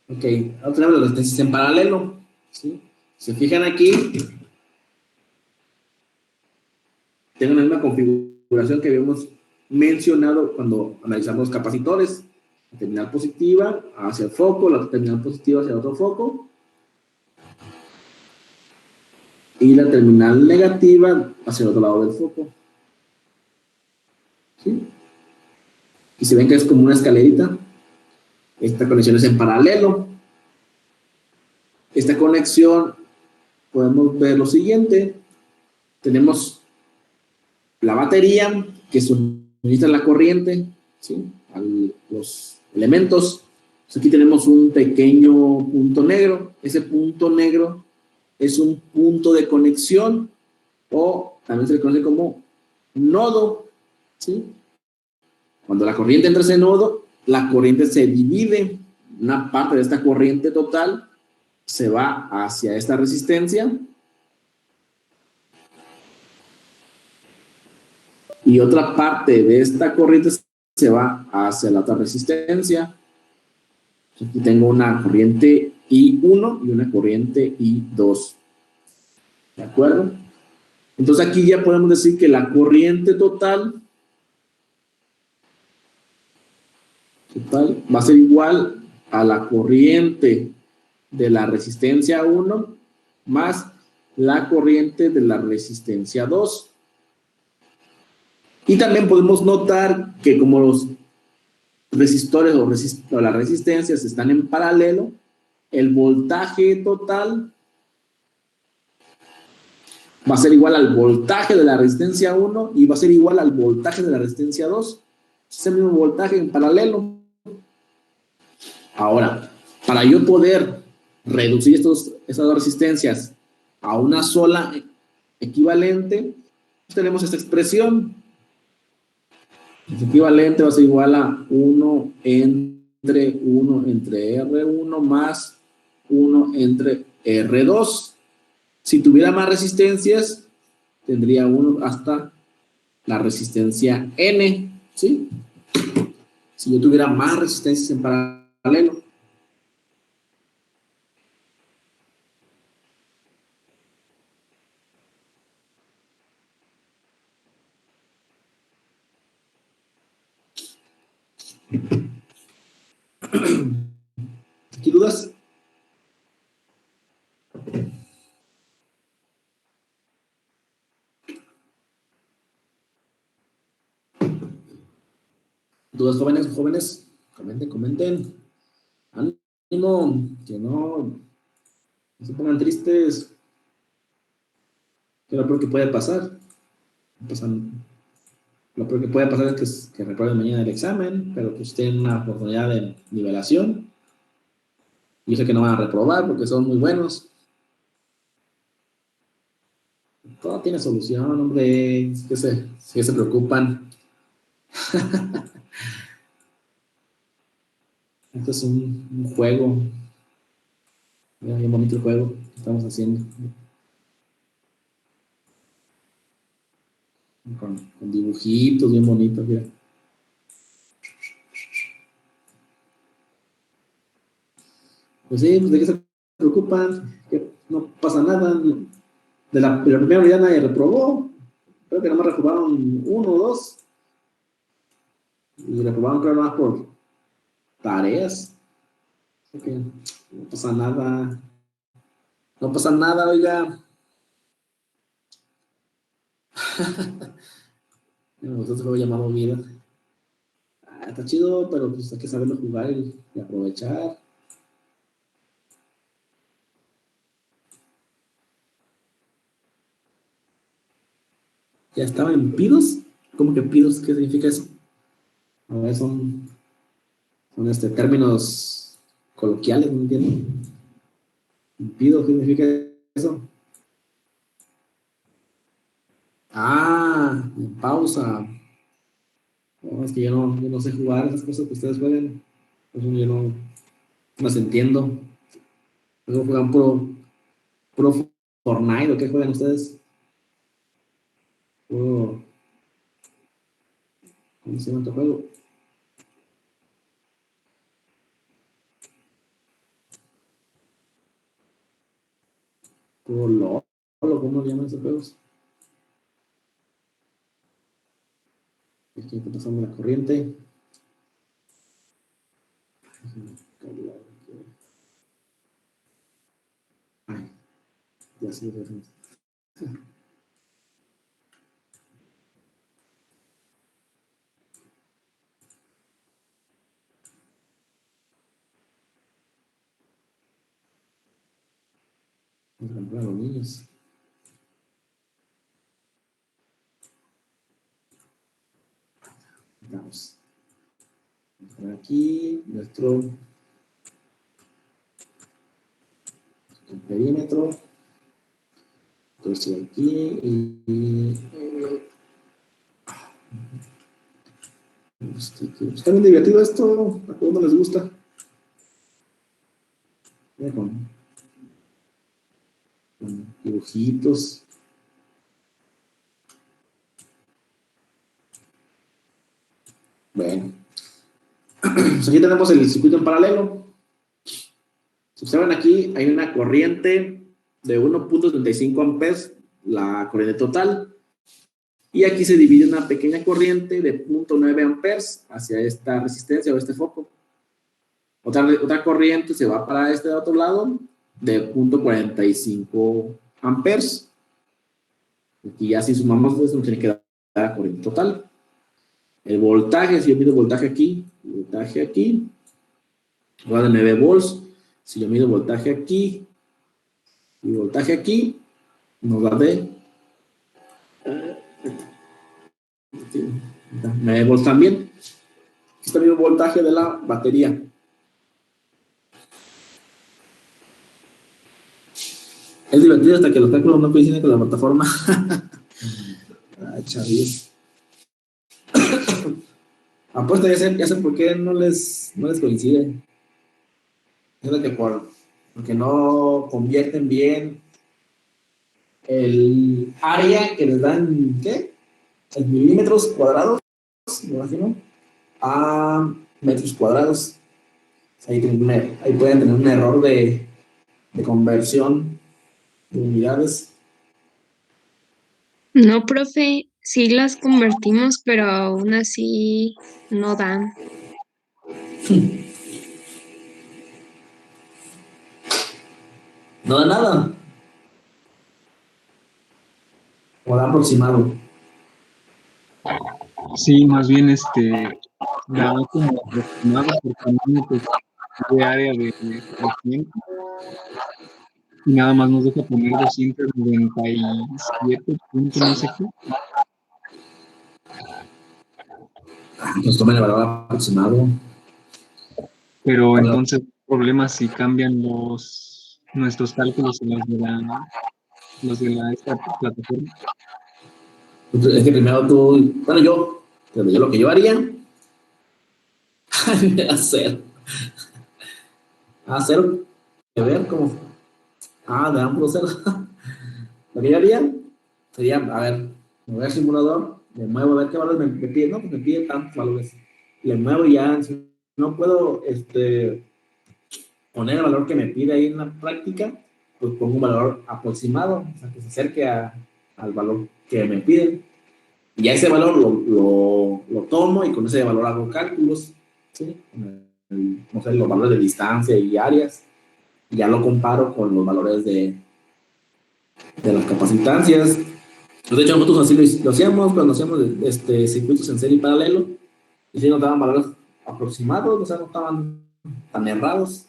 Ok, ahora tenemos las resistencias en paralelo. ¿Sí? Si se fijan aquí, tengo la misma configuración que habíamos mencionado cuando analizamos los capacitores. La terminal positiva hacia el foco, la terminal positiva hacia otro foco, y la terminal negativa hacia el otro lado del foco. ¿Sí? Y se ven que es como una escalerita. Esta conexión es en paralelo. Esta conexión, podemos ver lo siguiente. Tenemos la batería que suministra la corriente, ¿sí?, a los elementos. Entonces aquí tenemos un pequeño punto negro. Ese punto negro es un punto de conexión, o también se le conoce como nodo, ¿sí? Cuando la corriente entra a ese nodo, la corriente se divide. Una parte de esta corriente total se va hacia esta resistencia y otra parte de esta corriente se va hacia la otra resistencia. Aquí tengo una corriente I1 y una corriente I2. ¿De acuerdo? Entonces aquí ya podemos decir que la corriente total va a ser igual a la corriente de la resistencia 1 más la corriente de la resistencia 2. Y también podemos notar que como los resistores o las resistencias están en paralelo, el voltaje total va a ser igual al voltaje de la resistencia 1 y va a ser igual al voltaje de la resistencia 2. Es el mismo voltaje en paralelo. Ahora, para yo poder reducir estas dos resistencias a una sola equivalente, pues tenemos esta expresión. El equivalente va a ser igual a 1 entre R1 más 1 entre R2. Si tuviera más resistencias, tendría 1 hasta la resistencia N, ¿sí? Si yo tuviera más resistencias en paralelo. ¿Qué dudas? ¿Dudas, jóvenes? Comenten. Ánimo, que no se pongan tristes. Que lo peor que puede pasar. Lo peor que puede pasar es que reprueben mañana el examen, pero pues tienen una oportunidad de nivelación. Yo sé que no van a reprobar porque son muy buenos. Todo tiene solución, hombre. Es que se preocupan. Esto es un juego. Mira, bien bonito el juego que estamos haciendo. Con dibujitos bien bonitos, mira. Pues sí, pues de qué se preocupan, que no pasa nada. De la primera unidad nadie reprobó. Creo que nada más reprobaron 1 o 2. Y reprobaron, creo, nada más por tareas. Así que no pasa nada. No pasa nada, oiga. Me gustó este juego llamado Vida. Está chido, pero pues hay que saberlo jugar y aprovechar. ¿Ya estaba en pidos? ¿Cómo que pidos? ¿Qué significa eso? A ver, son términos coloquiales, no entiendo. ¿Pido? ¿Qué significa eso? Ah, en pausa. No, es que yo no sé jugar esas cosas que ustedes juegan. Por eso yo no las entiendo. Luego juegan puro Fortnite, ¿o qué juegan ustedes? Puro ¿Cómo se llama este juego? Polo, ¿cómo le llaman esos juegos? Aquí está pasando la corriente. Ay, ya sí, ya sí. Vamos a comprar a los niños. Vamos a poner aquí nuestro perímetro. Todo esto de aquí y está bien divertido esto. ¿A todos les gusta? Mira, con dibujitos. Bueno, pues aquí tenemos el circuito en paralelo. Si observan aquí, hay una corriente de 1.35 amperes, la corriente total. Y aquí se divide una pequeña corriente de 0.9 amperes hacia esta resistencia o este foco. Otra corriente se va para este otro lado de 0.45 amperes. Y ya si sumamos eso, nos tiene que dar la corriente total. El voltaje, si yo mido voltaje aquí, va de 9 volts. Si yo mido voltaje aquí y voltaje aquí, nos da de 9 volts también. Aquí está el mismo voltaje de la batería. Es divertido hasta que los cálculos no coinciden con la plataforma. Ay, chavis. Apuesto, ya sé por qué no les coincide. Es que porque no convierten bien el área que les dan, ¿qué? En milímetros cuadrados, me imagino, a metros cuadrados. Ahí pueden tener un error de conversión de unidades. No, profe, sí las convertimos, pero aún así no dan. No da nada. O da aproximado. Sí, más bien da como aproximado porque no pues, de área de 300 y nada más nos deja poner 297 puntos, no sé qué. Pues tomen el valor aproximado. Pero entonces, problemas si cambian nuestros cálculos en los de esta plataforma. Es que primero tú, bueno, yo lo que yo haría, hacer, a ver cómo, le dan puro cero. Lo que yo haría sería, a ver, me voy al simulador, le muevo a ver qué valores me pide, no, pues me pide tantos valores, le muevo y ya, si no puedo, poner el valor que me pide ahí en la práctica, pues pongo un valor aproximado, o sea, que se acerque al valor que me piden. Y ya ese valor lo tomo y con ese valor hago cálculos, ¿sí? No sé, los valores de distancia y áreas. Y ya lo comparo con los valores de las capacitancias. Pues de hecho, nosotros así lo hacíamos cuando hacíamos circuitos en serie y paralelo. Y sí nos daban valores aproximados, o sea, no estaban tan errados.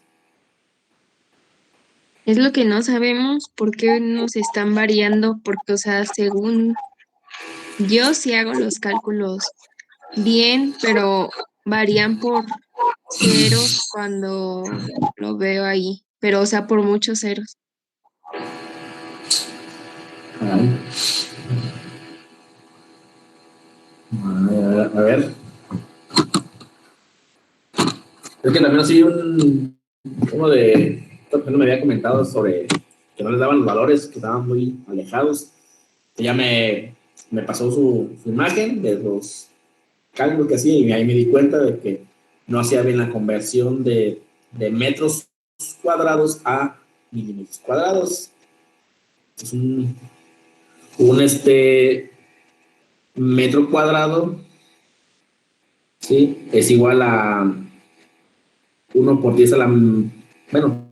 Es lo que no sabemos por qué nos están variando, porque, o sea, según yo sí hago los cálculos bien, pero varían por ceros cuando lo veo ahí, pero, o sea, por muchos ceros. Ay. A ver. Es que también así uno de no me había comentado sobre que no les daban los valores, que estaban muy alejados. Ella me pasó su imagen de los cálculo que hacía y ahí me di cuenta de que no hacía bien la conversión de metros cuadrados a milímetros cuadrados. Es un metro cuadrado, ¿sí? Es igual a 1 por 10 a la, bueno,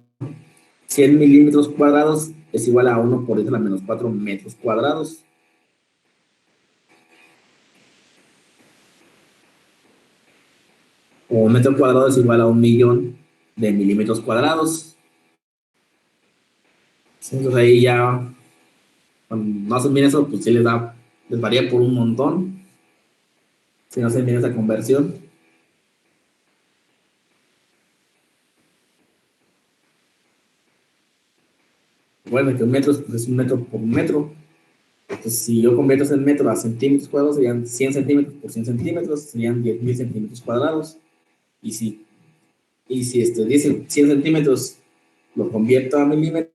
100 milímetros cuadrados es igual a 1 por 10 a la -4 metros cuadrados. O un metro cuadrado es igual a 1 millón de milímetros cuadrados. ¿Sí? Entonces ahí ya, cuando no hacen bien eso, pues sí les varía por un montón. Si no hacen bien esa conversión. Bueno, que un metro es un metro por un metro. Entonces, si yo convierto ese metro a centímetros cuadrados, serían 100 centímetros por 100 centímetros, serían 10.000 centímetros cuadrados. Y si 100 centímetros lo convierto a milímetros,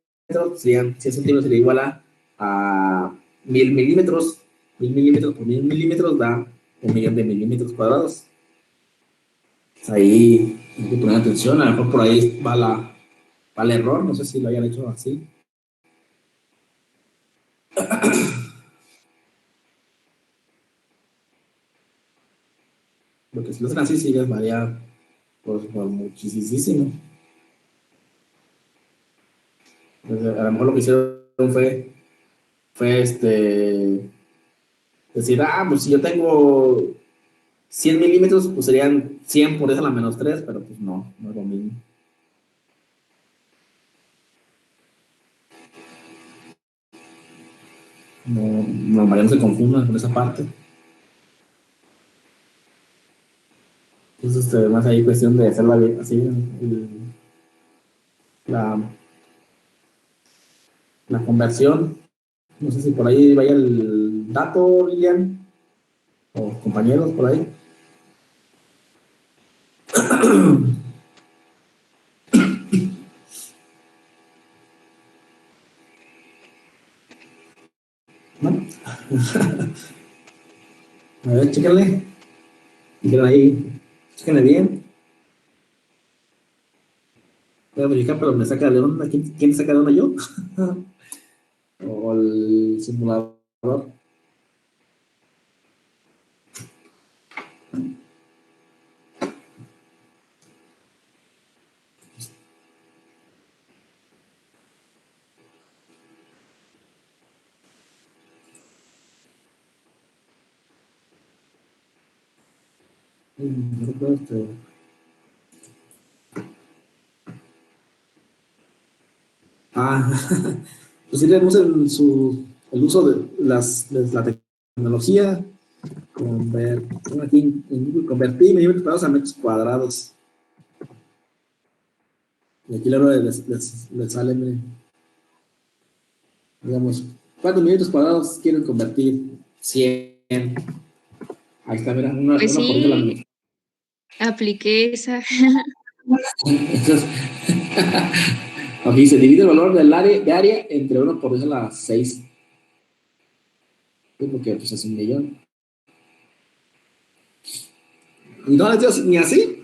serían 100 centímetros sería igual a 1000 milímetros. 1000 milímetros por 1000 milímetros da 1 millón de milímetros cuadrados. Ahí hay que poner atención, a lo mejor por ahí va el error, no sé si lo hayan hecho así. Porque si lo hacen así, sí les varía por muchísimo. Entonces, a lo mejor lo que hicieron fue decir, pues si yo tengo 100 milímetros, pues serían 100 por 10 a la -3, pero pues no es lo mismo. No, María no se confunda con esa parte. Entonces, más ahí cuestión de hacerla bien, así, la, la conversión. No sé si por ahí vaya el dato, Lilian, o compañeros por ahí. ¿No? A ver, chéquenle. Chéquenle ahí. Chéquenle bien. Voy a verificar, pero me saca de onda. ¿Quién saca de onda, yo? O el simulador. No recuerdo pues sí tenemos el uso de la tecnología. Aquí en Google, convertir milímetros cuadrados a metros cuadrados. Y aquí luego les sale, miren, digamos, ¿cuántos milímetros cuadrados quieren convertir? 100. Ahí está, mira, Pues una por la sí, apliqué esa. Entonces, aquí se divide el valor de área entre 1 por 10 a la 6. Porque pues es 1 millón. No, Dios, ni así.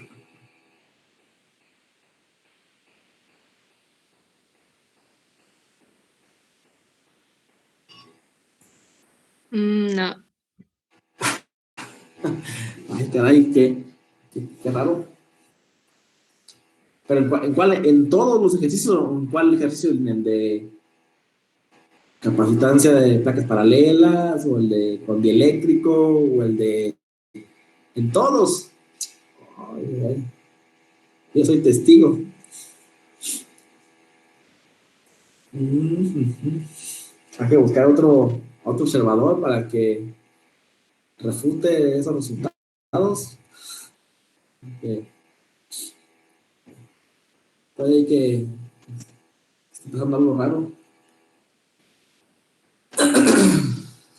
No. Ay, caray, qué raro. Pero en todos los ejercicios, o en cuál ejercicio, en el de capacitancia de placas paralelas, o el de con dieléctrico, o el de en todos. Ay, ay, yo soy testigo. Hay que buscar otro observador para que refute esos resultados. Puede que esté pasando algo raro.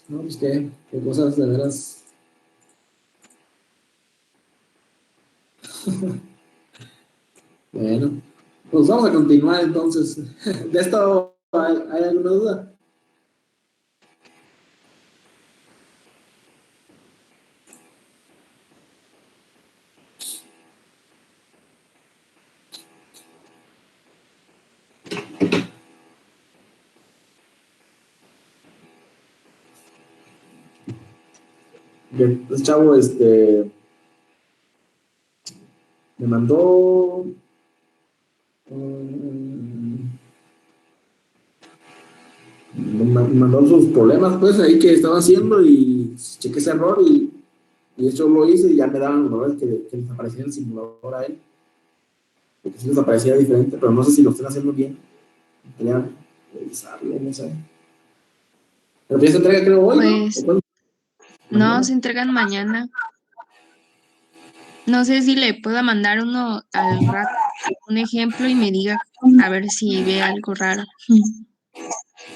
No, pues qué cosas de veras. Bueno, pues vamos a continuar entonces. ¿De esto hay alguna duda? Ese chavo, me mandó, mm, me mandó sus problemas, pues, ahí que estaba haciendo y chequé ese error y eso lo hice y ya me daban los errores que les aparecía en el simulador a él, porque sí les aparecía diferente, pero no sé si lo están haciendo bien. Quería revisarlo, no sé. Pero ya se entrega, creo, hoy, ¿no? ¿O Pues cuándo? no, Mañana. se entregan mañana. No sé si le puedo mandar uno al rato, un ejemplo y me diga a ver si ve algo raro.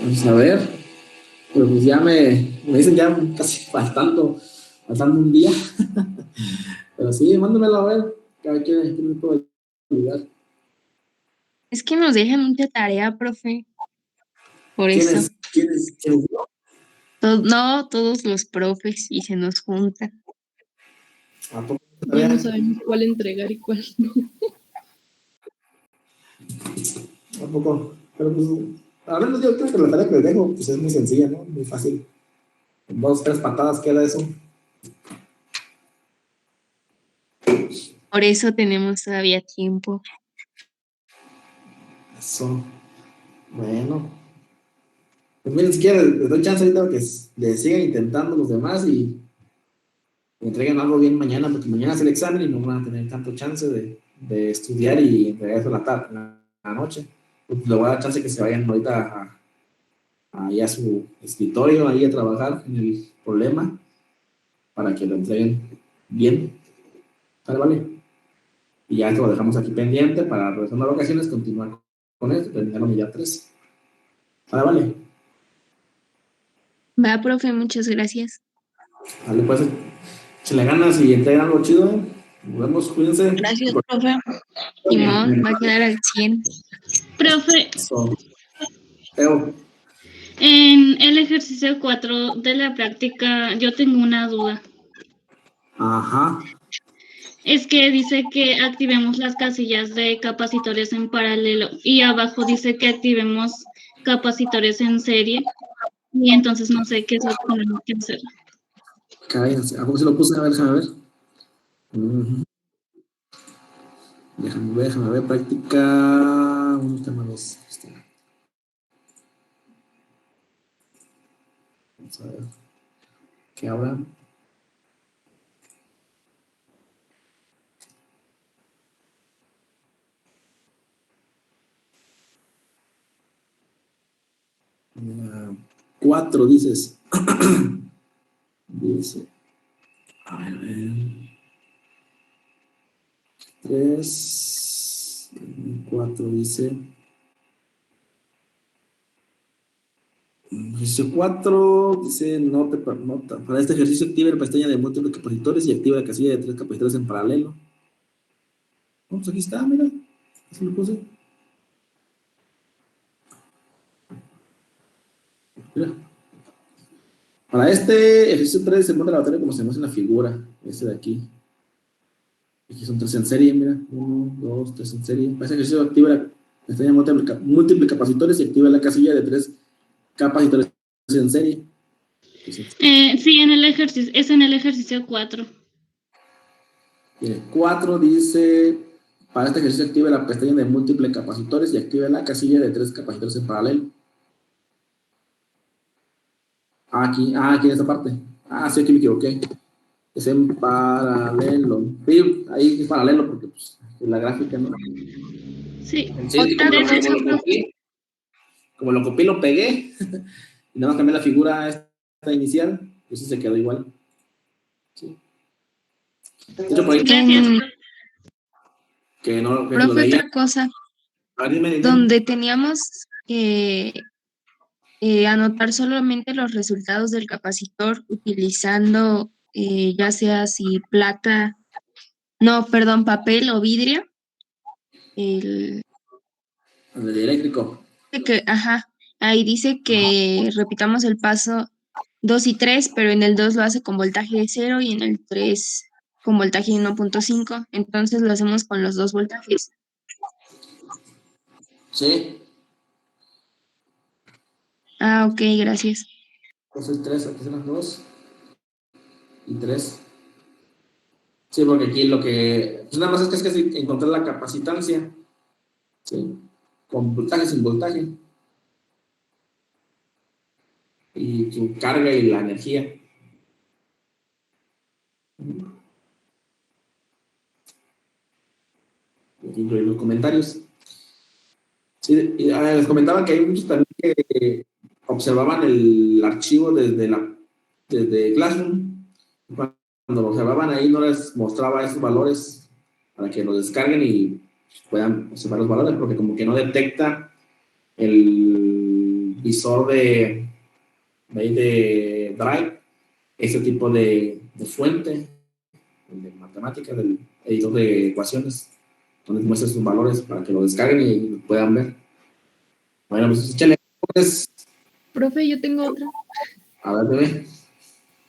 Vamos a ver. Pero pues ya me dicen ya casi faltando un día. Pero sí, mándamelo a ver. A ver qué me puede ayudar. Es que nos dejan mucha tarea, profe, por ¿Quién eso. es? ¿Quién es? ¿Quién es? No todos los profes y se nos juntan. ¿A poco Ya no tarea? sabemos cuál entregar y cuál no. ¿A poco? Pero pues, a ver, yo creo que la tarea que les dejo pues es muy sencilla, ¿no? Muy fácil. En 2, 3 patadas queda eso. Por eso tenemos todavía tiempo. Eso. Bueno. Pues miren, si quieren, les doy chance ahorita que le sigan intentando los demás y me entreguen algo bien mañana, porque mañana es el examen y no van a tener tanto chance de estudiar y entregar eso en la tarde, en la noche. Pues le voy a dar chance que se vayan ahorita ahí a su escritorio, ahí a trabajar en el problema, para que lo entreguen bien. ¿Sale, vale? Y ya esto lo dejamos aquí pendiente para regresando a vacaciones, continuar con esto, terminaron ya 3. ¿Sale, vale? Va, profe, muchas gracias. Vale, pues, se le ganas y entregan algo chido. Nos vemos, cuídense. Gracias, profe. Simón va a quedar al 100. Profe, Eso. Teo. en el ejercicio 4 de la práctica, yo tengo una duda. Ajá. Es que dice que activemos las casillas de capacitores en paralelo y abajo dice que activemos capacitores en serie y entonces no sé qué es lo que tenemos que hacer. Cállense. ¿A poco se lo puse? A ver, déjame ver. Ujú. Déjame ver. Práctica. Un tema 2. Vamos a ver. ¿Qué habrá? Ah, 4 dices. Dice. A ver. 3. 4 dice. Ejercicio 4 dice nota. Para este ejercicio activa la pestaña de múltiples capacitores y activa la casilla de 3 capacitores en paralelo. Pues aquí está, mira. Así lo puse. Mira. Para este ejercicio 3 se muestra la batería como se muestra en la figura. Este de aquí. Aquí son 3 en serie, mira. 1, 2, 3 en serie. Para ese ejercicio activa la pestaña de múltiples capacitores y activa la casilla de 3 capacitores en serie. Entonces, Sí, es en el ejercicio 4. 4 dice, para este ejercicio active la pestaña de múltiples capacitores y active la casilla de 3 capacitores en paralelo. Aquí en esta parte. Sí, aquí me equivoqué. Es en paralelo. Sí, ahí es paralelo porque pues, la gráfica, ¿no? Sí. Sí, es que Otra cosa, profe, como lo copié, lo pegué y nada más cambié la figura esta inicial, pues sí se quedó igual. Sí. De hecho, por ahí Gracias. que lo profe, leía. otra cosa, A ver, dime. donde teníamos que anotar solamente los resultados del capacitor utilizando ya sea si plata, no, perdón, papel o vidrio, el El eléctrico. ajá, ahí dice que repitamos el paso 2 y 3 pero en el 2 lo hace con voltaje de 0 y en el 3 con voltaje de 1.5, entonces lo hacemos con los dos voltajes. Sí. Ah, ok, gracias. Entonces 3, aquí son las 2. y 3. Sí, porque aquí lo que... Pues nada más es que encontrar la capacitancia. Sí. Con voltaje, sin voltaje. Y su carga y la energía. Aquí incluir los comentarios. Sí, y, les comentaba que hay muchos también que observaban el archivo desde Classroom. Cuando lo observaban ahí no les mostraba esos valores para que los descarguen y puedan observar los valores, porque como que no detecta el visor de Drive ese tipo de fuente de matemáticas, del editor de ecuaciones, donde muestra sus valores para que lo descarguen y lo puedan ver. Bueno, pues échale. Pues, Profe, yo tengo otra. a ver, bebé.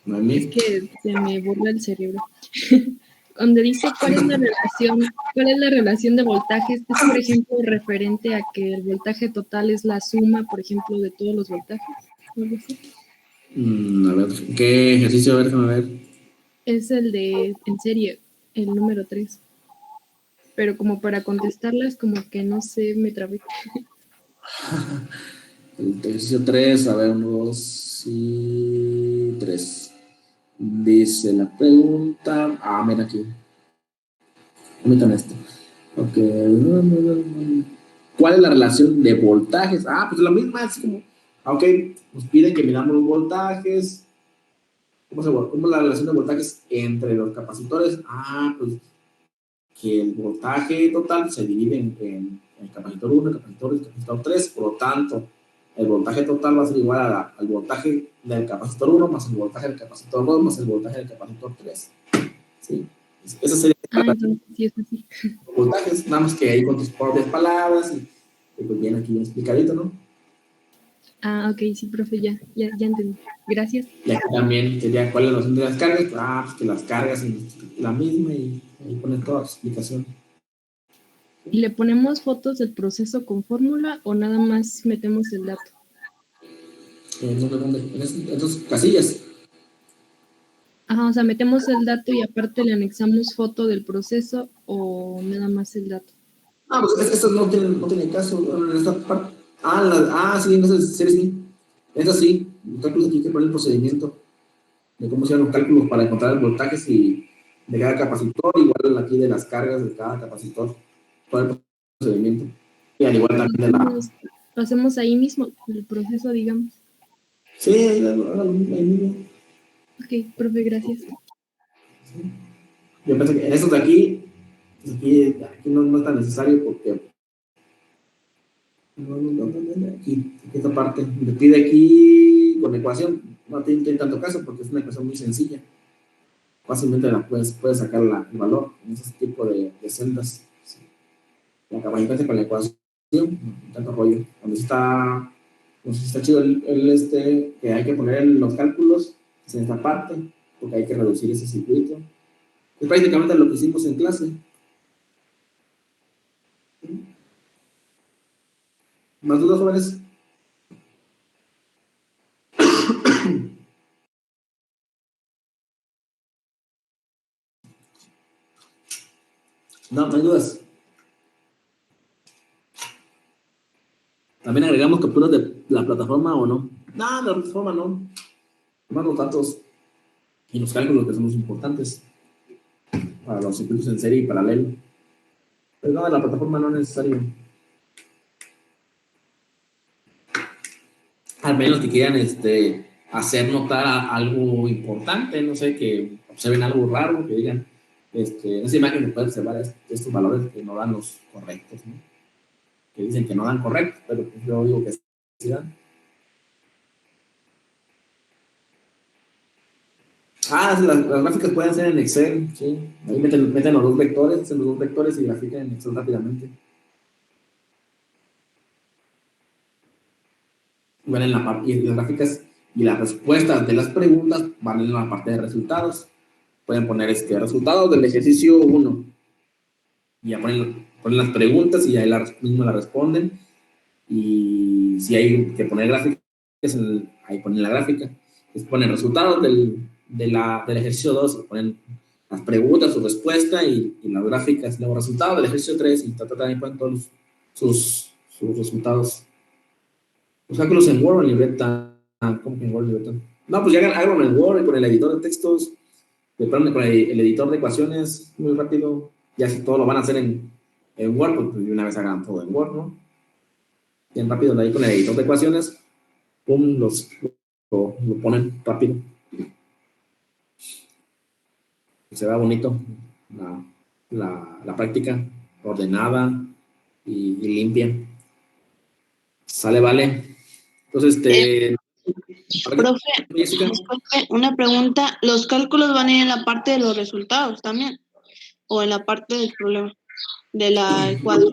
Noemí. Es que se me borra el cerebro. Donde dice cuál es la relación de voltajes, es por ejemplo referente a que el voltaje total es la suma, por ejemplo, de todos los voltajes. ¿O algo así? A ver, ¿qué ejercicio? A ver, déjame ver. Es el de en serie, el número 3. Pero como para contestarlas, como que no sé, me trabé. El ejercicio 3, a ver, 1, 2 y 3. Dice la pregunta. Mira aquí. Permítanme esto. Ok. ¿Cuál es la relación de voltajes? Pues la misma, es como. Ok, nos piden que midamos los voltajes. ¿Cómo es la relación de voltajes entre los capacitores? Pues que el voltaje total se divide en el capacitor 1, el capacitor 2 y el capacitor 3. Por lo tanto, el voltaje total va a ser igual al voltaje del capacitor 1 más el voltaje del capacitor 2 más el voltaje del capacitor 3. ¿Sí? Esa sería Entonces sí es así. los voltajes, nada más que ahí con tus propias palabras y pues bien aquí bien explicadito, ¿no? Ok, sí, profe, ya entendí. Gracias. Y aquí también sería cuál es la relación de las cargas. Pues que las cargas es la misma y ahí ponen toda la explicación. ¿Y le ponemos fotos del proceso con fórmula o nada más metemos el dato? En esas casillas. O sea, metemos el dato y aparte le anexamos foto del proceso o nada más el dato. Pues estas no tienen caso en esta parte. Sí, entonces sí. Estas sí. Los cálculos aquí hay que poner el procedimiento de cómo se hacen los cálculos para encontrar los voltajes y de cada capacitor, igual aquí de las cargas de cada capacitor. Todo el procedimiento. Y al igual también de la. Lo hacemos ahí mismo, el proceso, digamos. Sí, ahí mismo. Ok, profe, gracias. Yo pensé que en estos de aquí, pues aquí no es tan necesario porque aquí esta parte me pide aquí con ecuación, no tiene tanto caso porque es una ecuación muy sencilla, fácilmente la puedes sacar el valor en ese tipo de celdas. Sí. La capacitancia con la ecuación, no tanto rollo. Donde está, pues está chido que hay que poner los cálculos es en esta parte porque hay que reducir ese circuito. Es prácticamente lo que hicimos en clase. ¿Más dudas, jóvenes? No hay dudas. También agregamos capturas de la plataforma o no. No, de la plataforma no. Más los datos y los cálculos que son los importantes para los circuitos en serie y paralelo. Pero no, de la plataforma no es necesario. Al menos que quieran hacer notar algo importante, no sé, que observen algo raro, que digan, en esa imagen se pueden observar estos valores que no dan los correctos, ¿no? Que dicen que no dan correctos, pero pues yo digo que sí dan. Las gráficas pueden ser en Excel, sí. Ahí meten los dos vectores y grafican en Excel rápidamente. Van en la parte, y las gráficas y las respuestas de las preguntas van en la parte de resultados. Pueden poner resultados del ejercicio 1. Y ya ponen las preguntas y ahí mismo la responden. Y si hay que poner gráficas, ahí ponen la gráfica. Ponen resultados del ejercicio 2, ponen las preguntas, su respuesta y las gráficas, los resultados del ejercicio 3 y también ponen todos sus resultados. Los cálculos en Word o en libreta. ¿Cómo que en Word o libreta? No, pues ya hagan en Word con el editor de textos, con el editor de ecuaciones, muy rápido. Ya si todo lo van a hacer en Word, pues de una vez hagan todo en Word, ¿no? Bien rápido, ahí con el editor de ecuaciones, pum, lo ponen rápido. Se va bonito la práctica, ordenada y limpia. Sale, vale. Entonces, Profe, Jessica, disculpe, una pregunta. ¿Los cálculos van a ir en la parte de los resultados también? ¿O en la parte del problema? Del cuadro.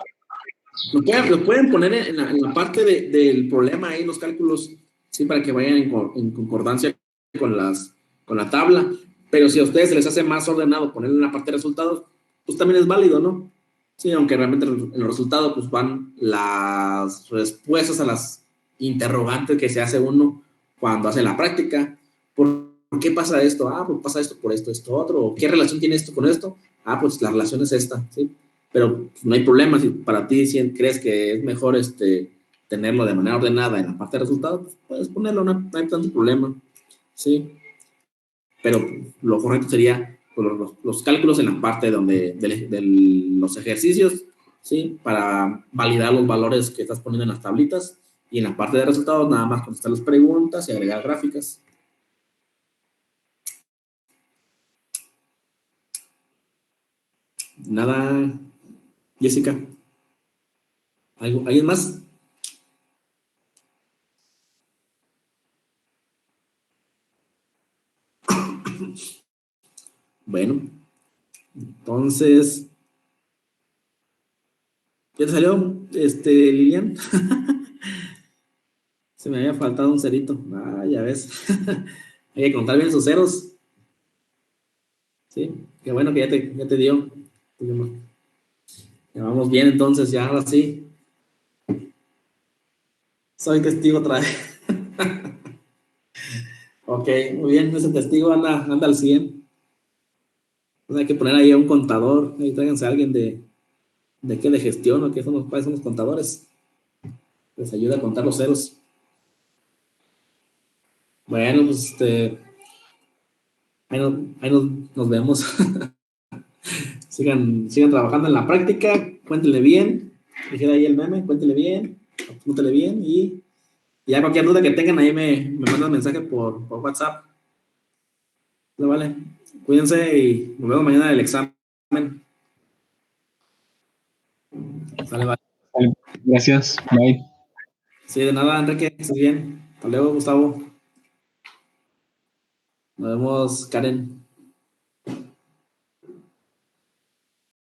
lo pueden poner en la parte del problema ahí, los cálculos, sí, para que vayan en concordancia con la tabla. Pero si a ustedes se les hace más ordenado ponerlo en la parte de resultados, pues también es válido, ¿no? Sí, aunque realmente en los resultados pues van las respuestas a las interrogantes que se hace uno cuando hace la práctica. ¿Por qué pasa esto? Ah, pues pasa esto por esto, esto, otro. ¿Qué relación tiene esto con esto? Ah, pues la relación es esta, ¿sí? Pero pues, no hay problema. Si para ti si crees que es mejor tenerlo de manera ordenada en la parte de resultados, pues puedes ponerlo, no hay tanto problema, ¿sí? Pero lo correcto sería pues, los cálculos en la parte de los ejercicios, ¿sí? Para validar los valores que estás poniendo en las tablitas, y en la parte de resultados nada más contestar las preguntas y agregar gráficas. Nada, Jessica. ¿Alguien más? Bueno, entonces, ¿ya te salió, Lilian? Se me había faltado un cerito. Ah, ya ves. Hay que contar bien sus ceros. Sí, qué bueno que ya te dio. Ya vamos bien entonces, ya ahora sí. Soy testigo otra vez. Ok, muy bien, ese testigo anda al 100. Entonces hay que poner ahí a un contador. Ahí tráiganse a alguien de qué, de gestión o qué son cuáles son los contadores. Les ayuda a contar los ceros. Bueno, pues nos vemos. Sigan trabajando en la práctica. Cuéntenle bien. Dijera ahí el meme, cuéntenle bien. Apúntele bien y ya cualquier duda que tengan ahí me mandan mensaje por WhatsApp. No, vale. Cuídense y nos vemos mañana en el examen. Sale, vale. Gracias. Bye. Sí, de nada, Enrique. Que estés bien. Hasta luego, Gustavo. Nos vemos, Karen.